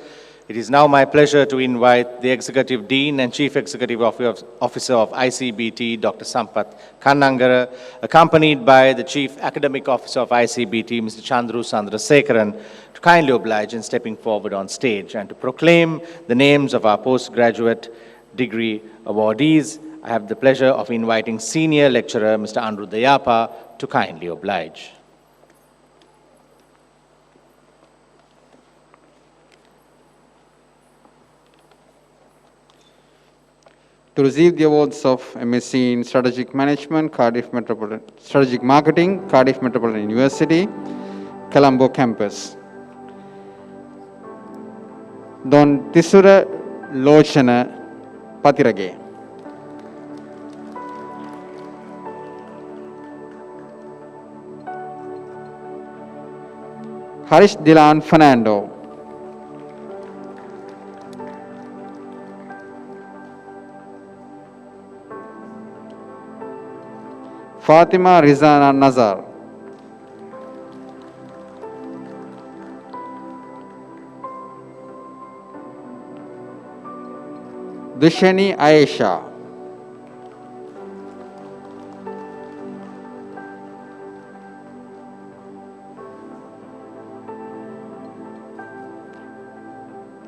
it is now my pleasure to invite the Executive Dean and Chief Executive Officer of ICBT, Dr. Sampath Kannangara, accompanied by the Chief Academic Officer of ICBT, Mr. Chandru Sandrasekaran, to kindly oblige in stepping forward on stage and to proclaim the names of our postgraduate degree awardees. I have the pleasure of inviting Senior Lecturer, Mr. Andrew Dayapa, to kindly oblige. To receive the awards of MSc in Strategic Management, Cardiff Metropolitan, Strategic Marketing, Cardiff Metropolitan University, Colombo campus. Don Tisura Lochana Patirage. Harish Dilan Fernando. Fatima Rizana Nazar. Dushani Aisha.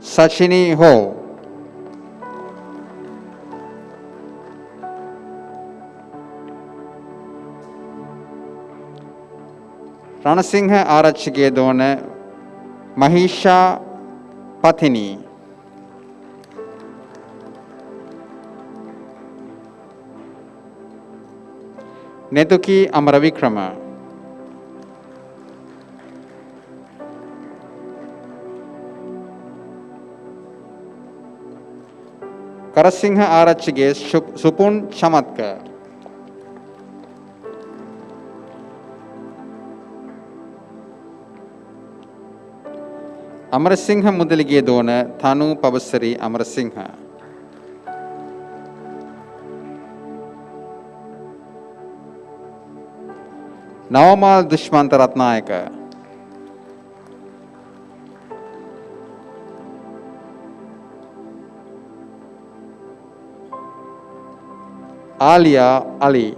Sachini Ho. Ranasingha Arachige Dona Mahisha Pathini. Netuki Amaravikrama. Karasingha Arachige Supun Chamatka. Amarasingha Mudalige Dona Thanu Pavasari Amarasingha. Navamal Dushmanta Ratnayaka. Alia Ali.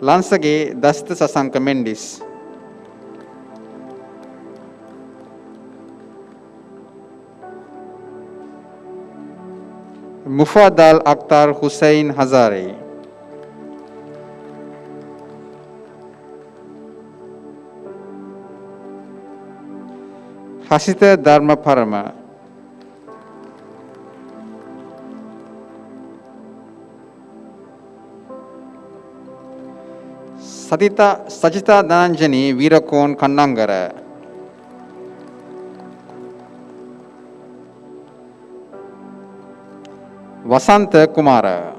Lansage Dasta Sasanka Mendis. Mufadal Akhtar Hussain Hazare. Hasita Dharma Parama. Sajita Dhananjani Veerakon Kannangara. Vasanta Kumara.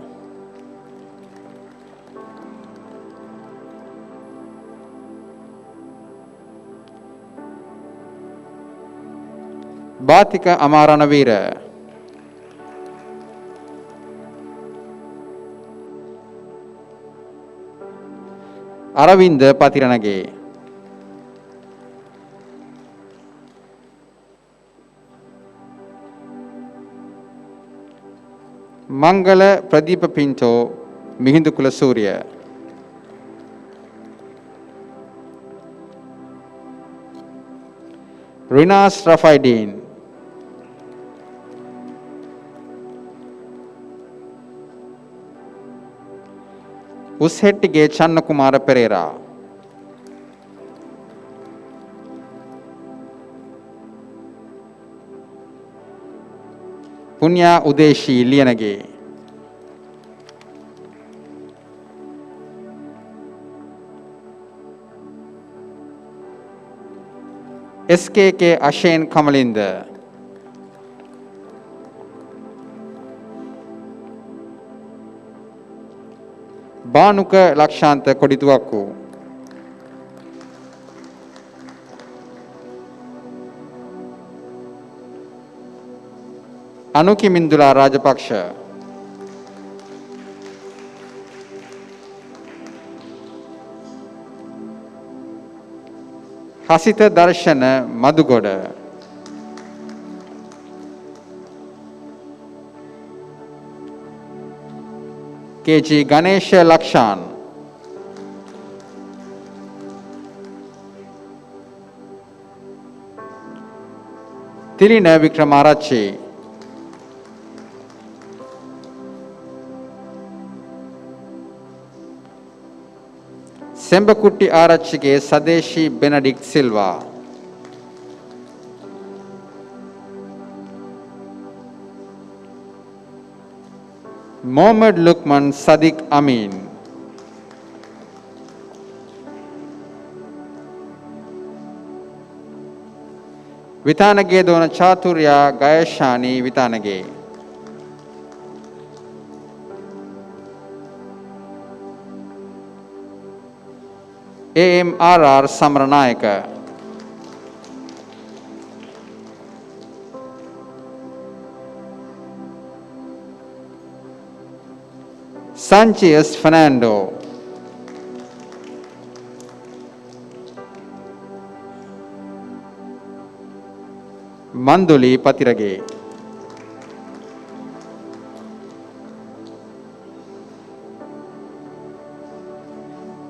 Batika Amaranavira. Aravinda Patiranage. Mangala Pradeepa Pinto Mihindukula Surya. Rinas Rafaidin. Ushettige Channakumara Pereira. Punya Udeshi Lianage. SKK Ashen Kamalinda. Banuka Lakshanta Kodituaku. Anuki Mindula Rajapaksha. Hasita Darshana Madhugoda. KG Ganesha Lakshan. Tilina Vikramarachi. Sembakutti Arachige Sadeshi Benedict Silva. Mohammad Lukman Sadiq Amin. Vitanage Dona Chaturya Gayashani Vitanage. AMRR Samranayaka. Sanchez Fernando. Manduli Patirage.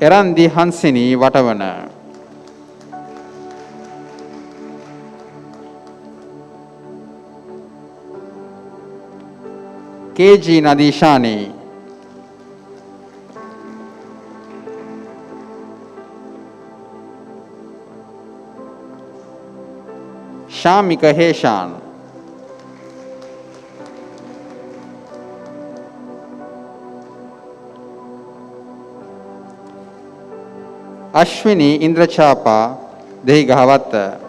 Erandi Hansini Vatavana. KG Nadishani. Shamika Heshan. Ashwini Indrachapa Dehigavatta.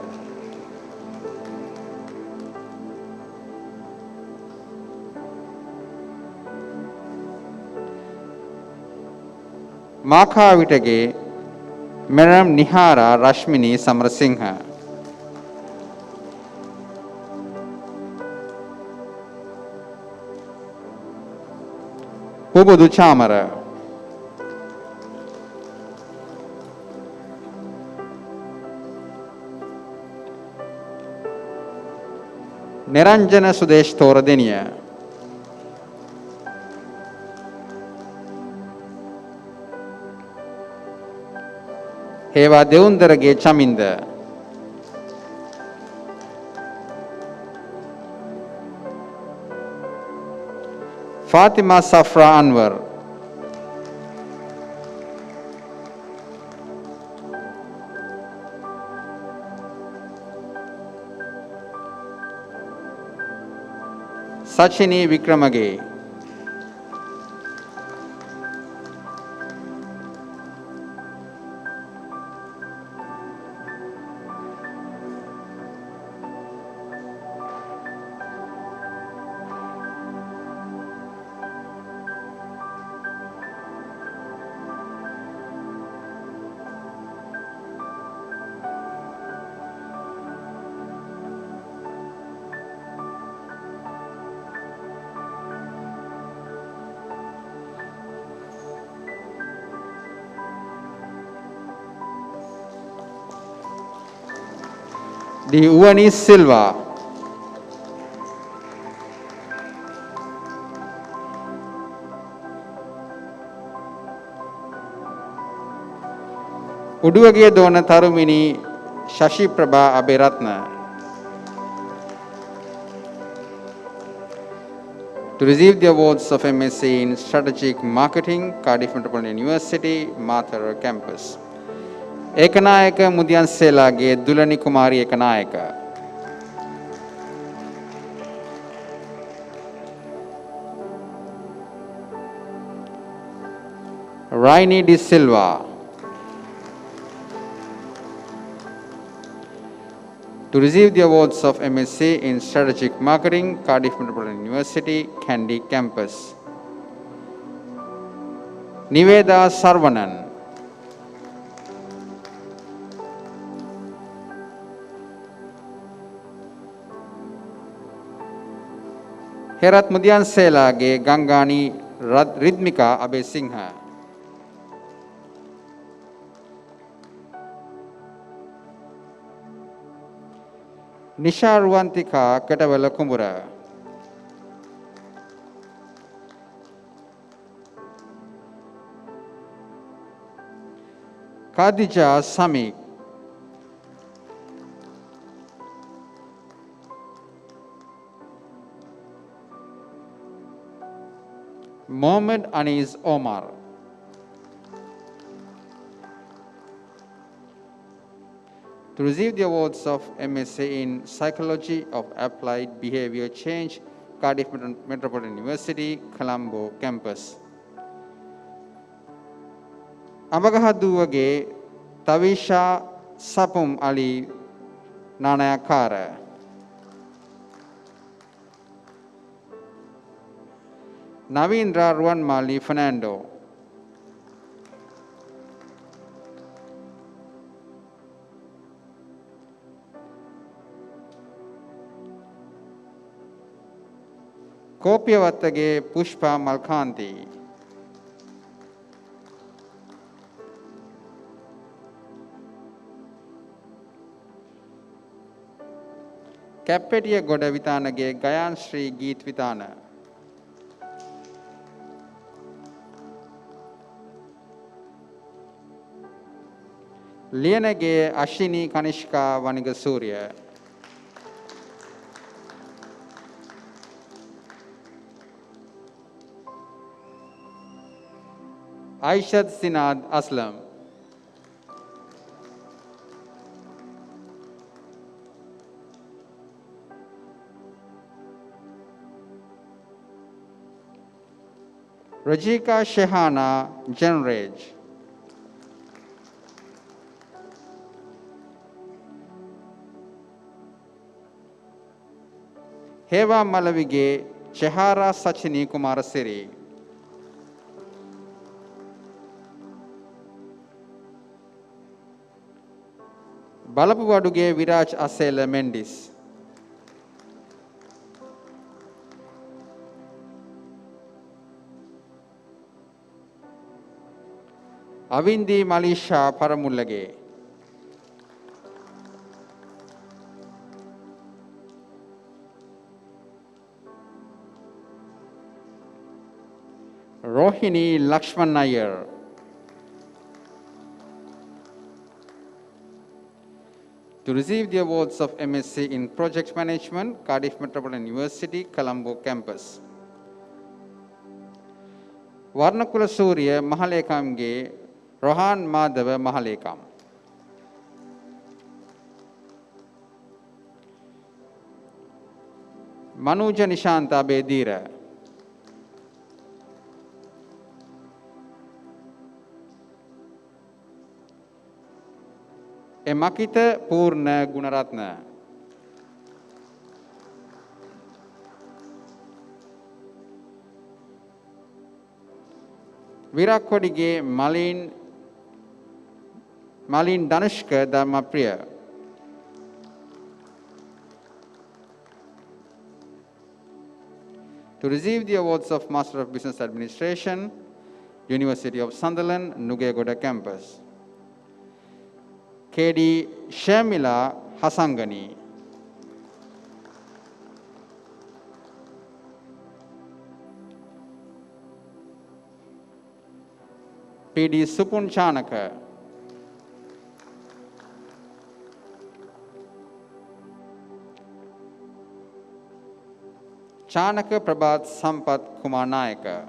Maka Vitage Meram Nihara Rashmini Samrasingha. Pubudu Chamara. Niranjana Sudesh Thoradeniya. Heva Deundarage Chaminda. Fatima Safra Anwar. Sachini Vikramage. Di Uwani Silva. Uduwage Dona Tharumini Shashi Prabha Aberatna. To receive the awards of MSc in Strategic Marketing, Cardiff Metropolitan University, Mathura Campus. Ekanayaka Mudyansela ge Dulani Kumari Ekanayaka. Raini De Silva. To receive the awards of MSc in Strategic Marketing, Cardiff Metropolitan University, Kandy Campus. Niveda Sarvanan. Herath Mudiyanselage Gangani Ridmika Abeysinghe. Nisha Ruwanthika Katawala Kumbura. Khadija Samik. Mohammed Anis Omar. To receive the awards of MSc in Psychology of Applied Behavior Change, Cardiff Metropolitan University, Colombo campus. Abagahaduwage Tavisha Sapum Ali Nanayakara. Navindra Ruanmali Fernando. Kopyavattage Pushpa Malkanti. Kappetiya Goda Vitanage Gayan Sri Geet Vitana. Liyanage Ashini Kanishka Vaniga Surya. Aishad Sinad Aslam. Rajika Shehana Janraj. Heva Malavige Chehara Sachini Kumarasiri. Balapuwaduge Viraj Asela Mendis. Avindi Malisha Paramulage. Rohini Lakshman Nair. To receive the awards of MSc in Project Management, Cardiff Metropolitan University, Colombo campus. Varnakula Surya Mahalekamge Rohan Madhava Mahalekam. Manuja Nishanta Bedira. Emakita Purna Gunaratna. Virakodige Malin Danushka Dharmapriya. To receive the awards of Master of Business Administration, University of Sunderland, Nugegoda campus. KD Shamila Hasangani. PD Supun Chanaka. Chanaka Prabhat Sampat Kumar Nayaka.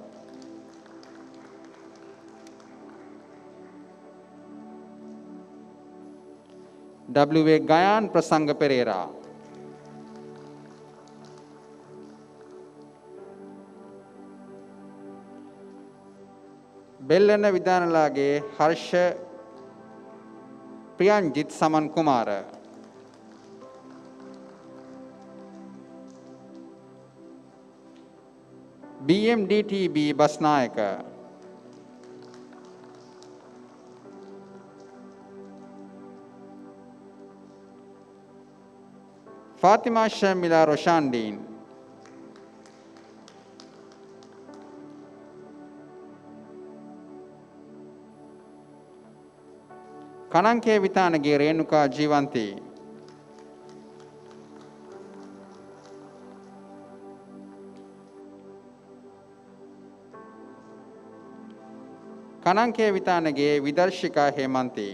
W.A. Gayan Prasanga Pereira. Bellana Vidanalage Harsha Priyanjit Saman Kumara. BMDTB Basnayaka. Fatima Shamila Roshandin. Kanange Vithanage Renuka Jeewanthi. Kanange Vithanage Vidarshika Hemanthi.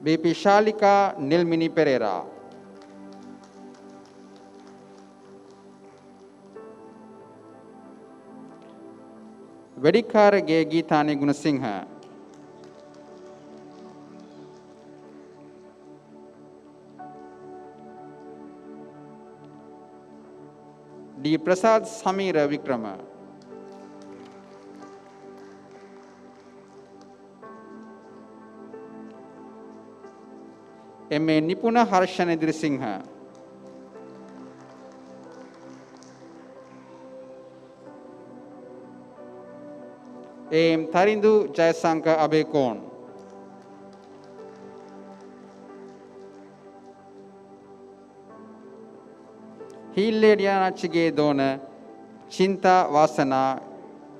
BP Shalika Nilmini Perera. Wedikkarage Geethani Gunasinghe. D Prasad Sameer Vikram. MA Nipun हर्षण Singh. AM तरिंदु Jaishankar अबेकोन. हिल्लेडियानाचिगे दोन चिंता वासना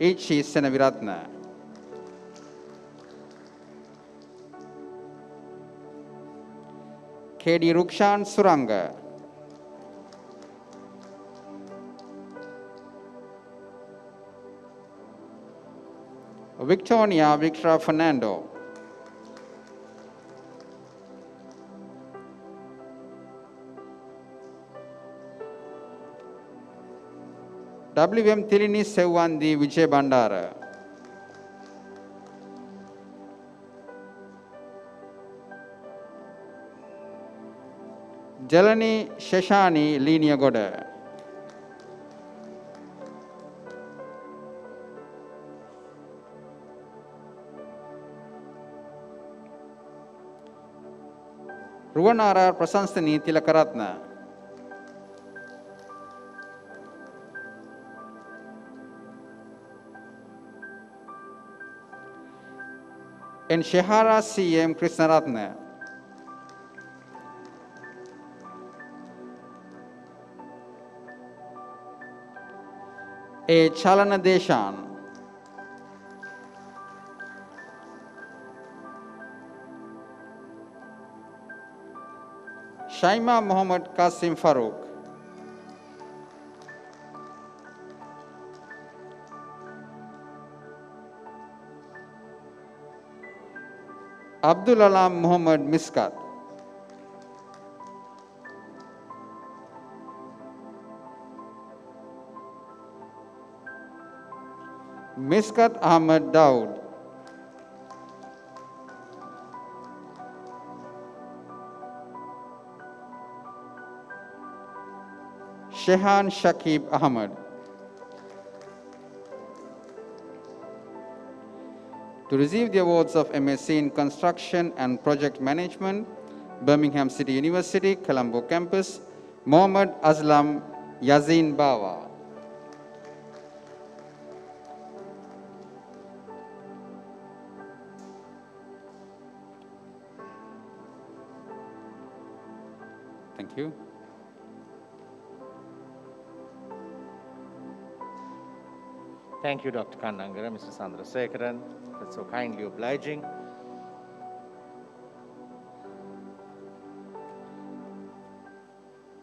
Aichi सेनविरत्न. KD Rukshan Suranga. Victoria विक्टरा Fernando. WM Thilini Sewwandi Vijay Bandara. Jalani शशानी लीनियगोड. रुवनारा प्रशंसनी तिलकरत्न. N शेहारा CM कृष्णरत्न. ए चलन देशान. शाइमा मोहम्मद कासिम फारूक. अब्दुल अलाम Mohammad मिस्कत. मिस्कत Ahmad Dawood. Shehan Shakib Ahmad. To receive the awards of MSc in Construction and Project Management, Birmingham City University, Colombo Campus, Mohammad Aslam Yazin Bawa. Thank you. Thank you, Dr. Kannangara, Mr. Sandrasekaran. That's so kindly obliging.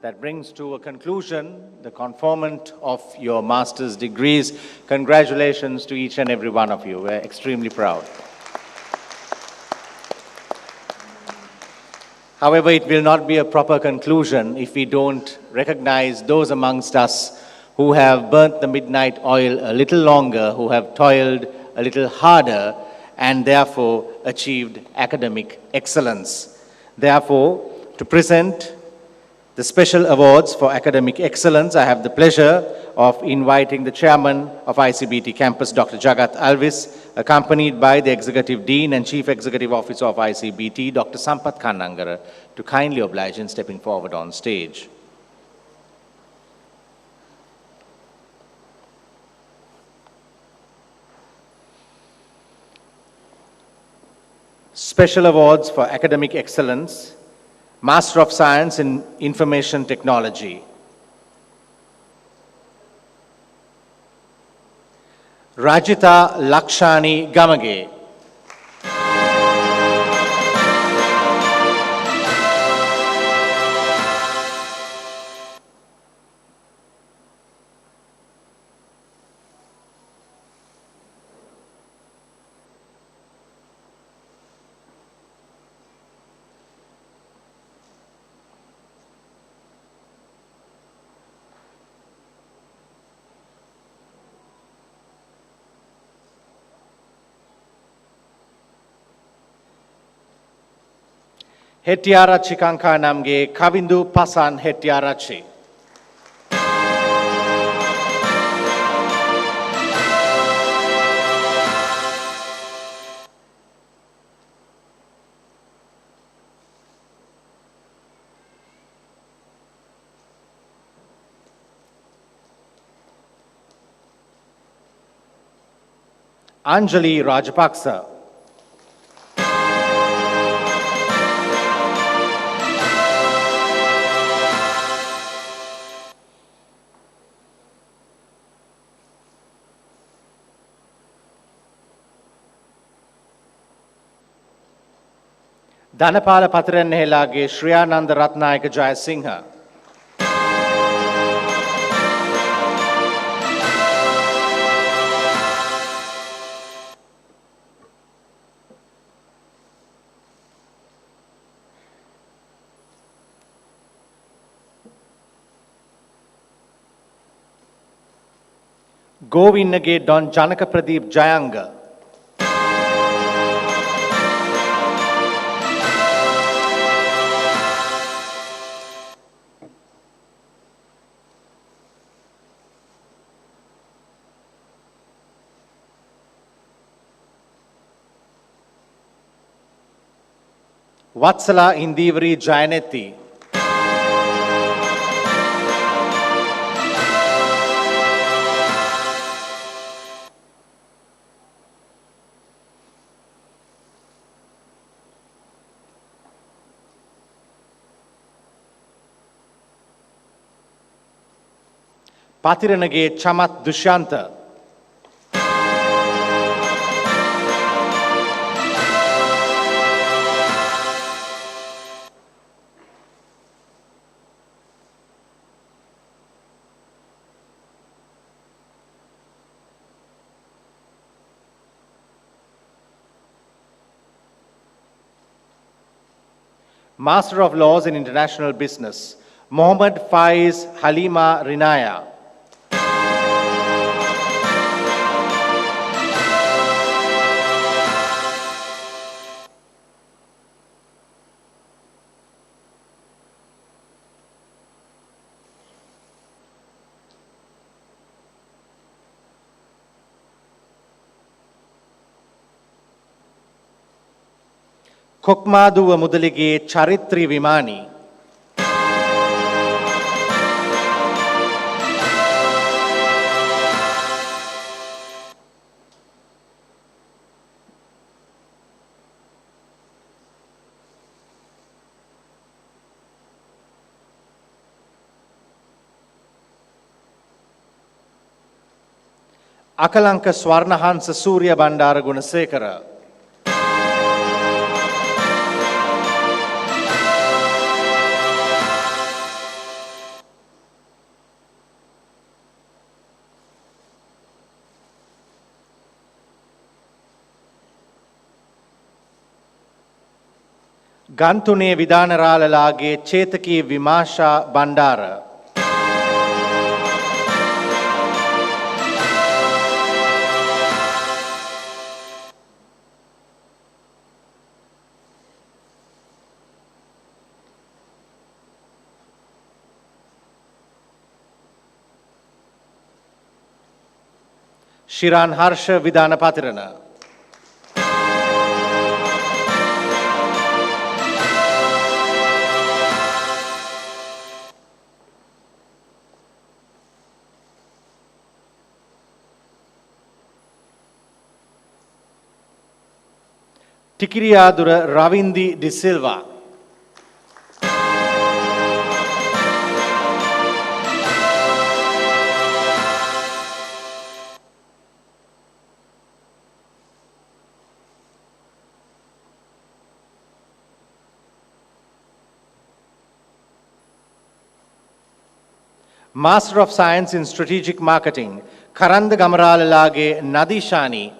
That brings to a conclusion the conferment of your master's degrees. Congratulations to each and every one of you. We're extremely proud. However, it will not be a proper conclusion if we don't recognize those amongst us who have burnt the midnight oil a little longer, who have toiled a little harder, and therefore achieved academic excellence. Therefore, to present the special awards for academic excellence, I have the pleasure of inviting the chairman of ICBT campus, Dr. Jagat Alvis, accompanied by the Executive Dean and Chief Executive Officer of ICBT, Dr. Sampath Kannangara, to kindly oblige in stepping forward on stage. Special awards for academic excellence, Master of Science in Information Technology. Rajita Lakshani Gamage. Hettiarachchi Kanka namge Kavindu Pasan Hettiarachchi. Anjali Rajapaksa. Dhanapala Patirennehelage Shriyananda Ratnayaka Jayasinghe. Govinnage Don Janaka Pradeep Jayanga. Vatsala Indivari Jayanetti. Patiranage Chamat Dushyanta. Master of Laws in International Business, Mohammad Faiz Halima Rinaya. Kokmaduwa Mudalige Charitri Vimani. Akalanka Swarnahansa Surya Bandara Gunasekara. Gantune Vidanaralalage Chetaki Vimasha Bandara. Shiran Harsha Vidanapatirana. Tikiriyadura Ravindi De Silva. Master of Science in Strategic Marketing, Karanda Gamaralalage Nadishani.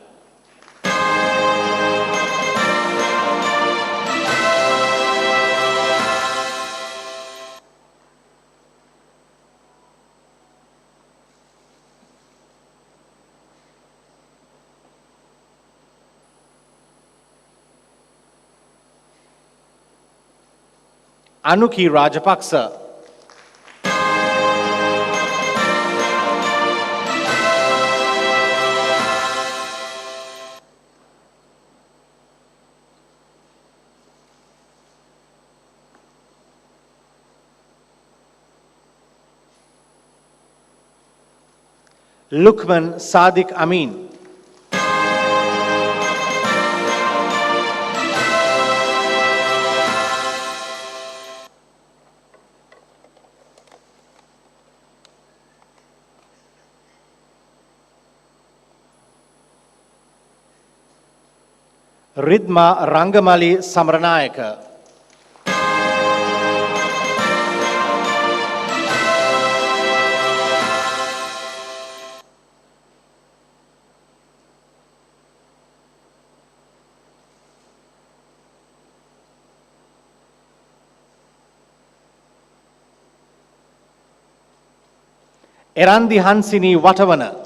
Anuki Rajapaksa. Lukman Sadiq Amin. Ridma Rangamali Samranayaka. Erandi Hansini Watavana.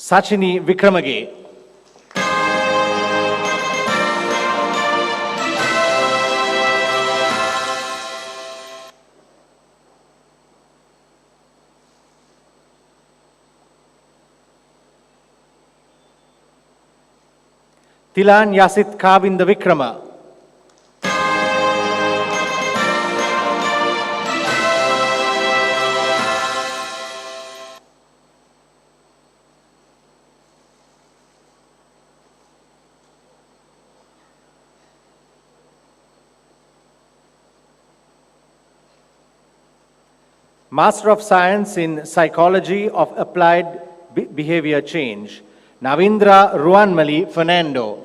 Sachini Vikramage. Tilan Yasit Kavinda Vikrama. Master of Science in Psychology of Applied Behavior Change, Navindra Ruanmali Fernando.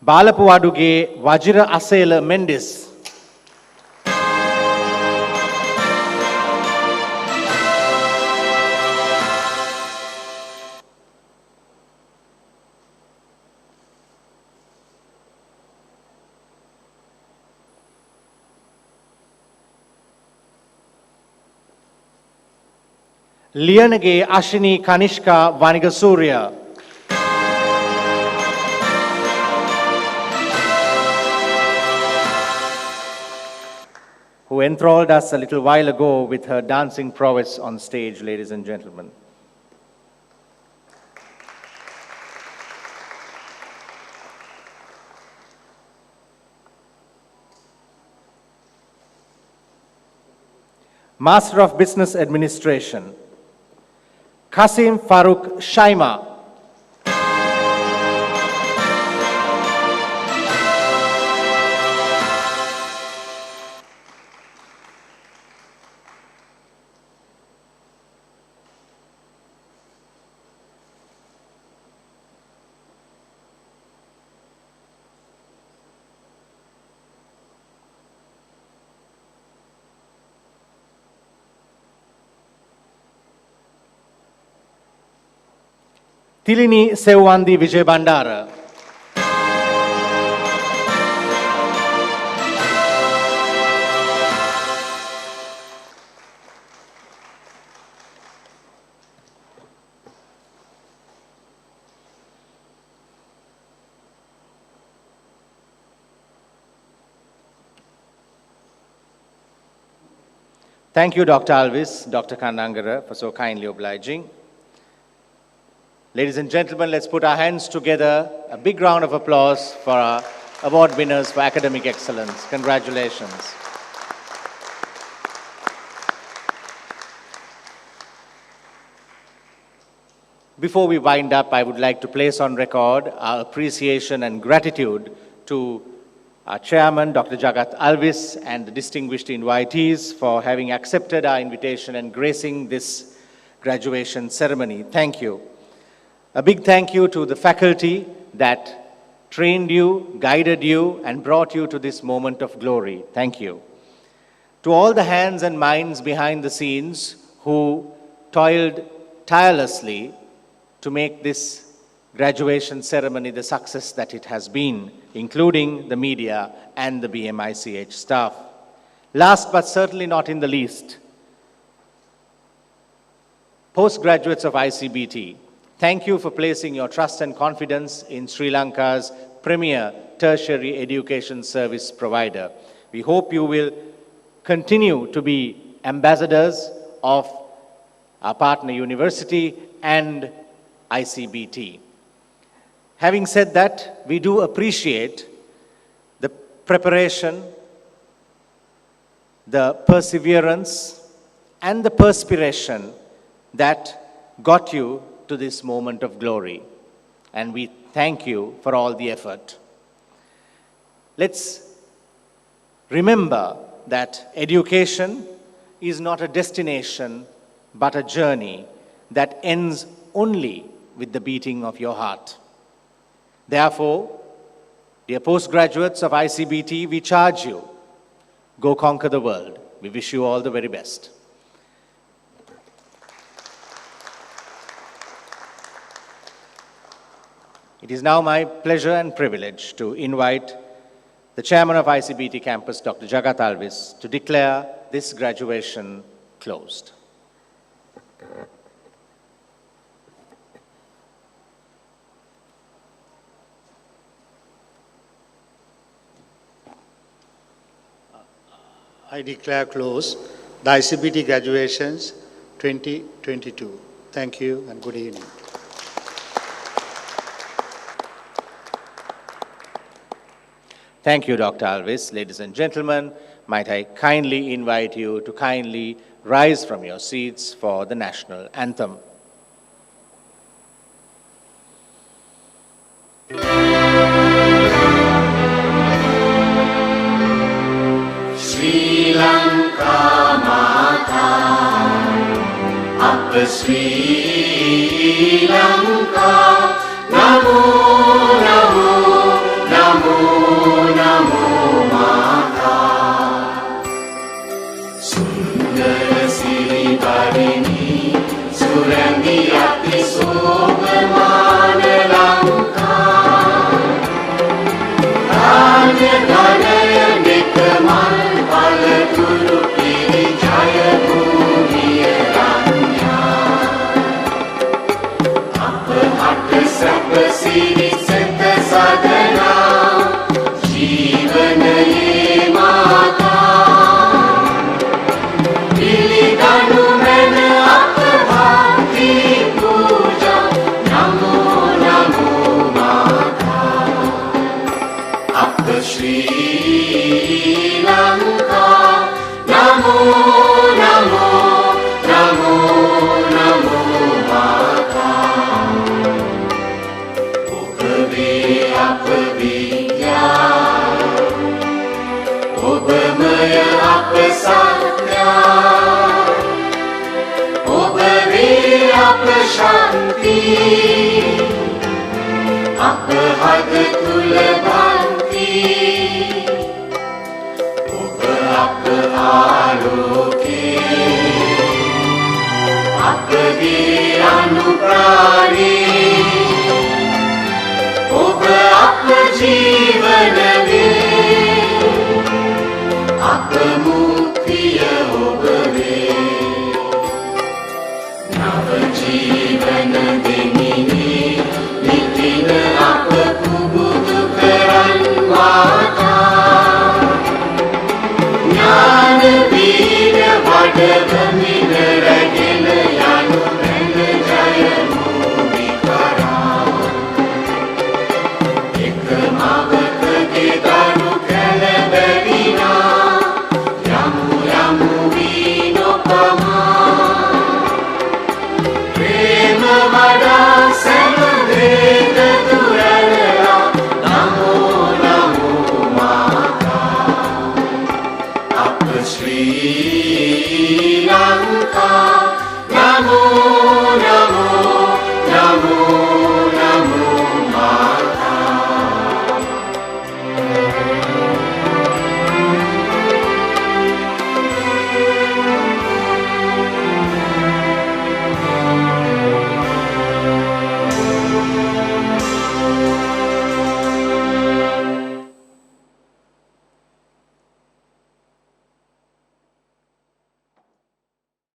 Balapuaduge Vajira Asela Mendes. Liyanage Ashini Kanishka Vanigasuriya. Who enthralled us a little while ago with her dancing prowess on stage, ladies and gentlemen. Master of Business Administration, Qasim Farooq Shaima. Tilini Sewandi Vijay Bandara. Thank you, Dr. Alvis, Dr. Kannangara, for so kindly obliging. Ladies and gentlemen, let's put our hands together. A big round of applause for our award winners for academic excellence. Congratulations. Before we wind up, I would like to place on record our appreciation and gratitude to our chairman, Dr. Jagat Alvis, and the distinguished invitees for having accepted our invitation and gracing this graduation ceremony. Thank you. A big thank you to the faculty that trained you, guided you, and brought you to this moment of glory. Thank you. To all the hands and minds behind the scenes who toiled tirelessly to make this graduation ceremony the success that it has been, including the media and the BMICH staff. Last but certainly not in the least, postgraduates of ICBT, thank you for placing your trust and confidence in Sri Lanka's premier tertiary education service provider. We hope you will continue to be ambassadors of our partner university and ICBT. Having said that, we do appreciate the preparation, the perseverance, and the perspiration that got you to this moment of glory. And we thank you for all the effort. Let's remember that education is not a destination, but a journey that ends only with the beating of your heart. Therefore, dear postgraduates of ICBT, we charge you, go conquer the world. We wish you all the very best. It is now my pleasure and privilege to invite the chairman of ICBT campus, Dr. Jagat Alvis, to declare this graduation closed. I declare closed the ICBT graduations 2022. Thank you and good evening. Thank you, Dr. Alvis. Ladies and gentlemen, might I kindly invite you to kindly rise from your seats for the national anthem. Sri Lanka Mata, Appa Sri Lanka, Namo Namo Namo Namo Mata. Sundara Siri Barini, Surandi Ati Sobhamana Lanka. Dhanya Dhanaya Nikamal Palaguru Piri Jaya Bhumiya Ranya. Appa Hatta Sappa Siri Setta Sadhana, Jeevanaye Mata. Pili Danu Mena Appa Bhakti Puja, Namo Namo Mata. Appa Sri Lanka, Namo Namo Namo Namo Mata. Obave Appa Vidya, Obamaya Appa Satya, Obave Appa Shanti, Appa Hada Tula Bhanti, Appa Aloke, Appa Di Anuprani, Appa Jeevanave, Appa Muktiya Obave, Nava Jeevana Dimini, Nitina Appa Kubudu Karan Mata. Jnana Veeda Vada නමෝ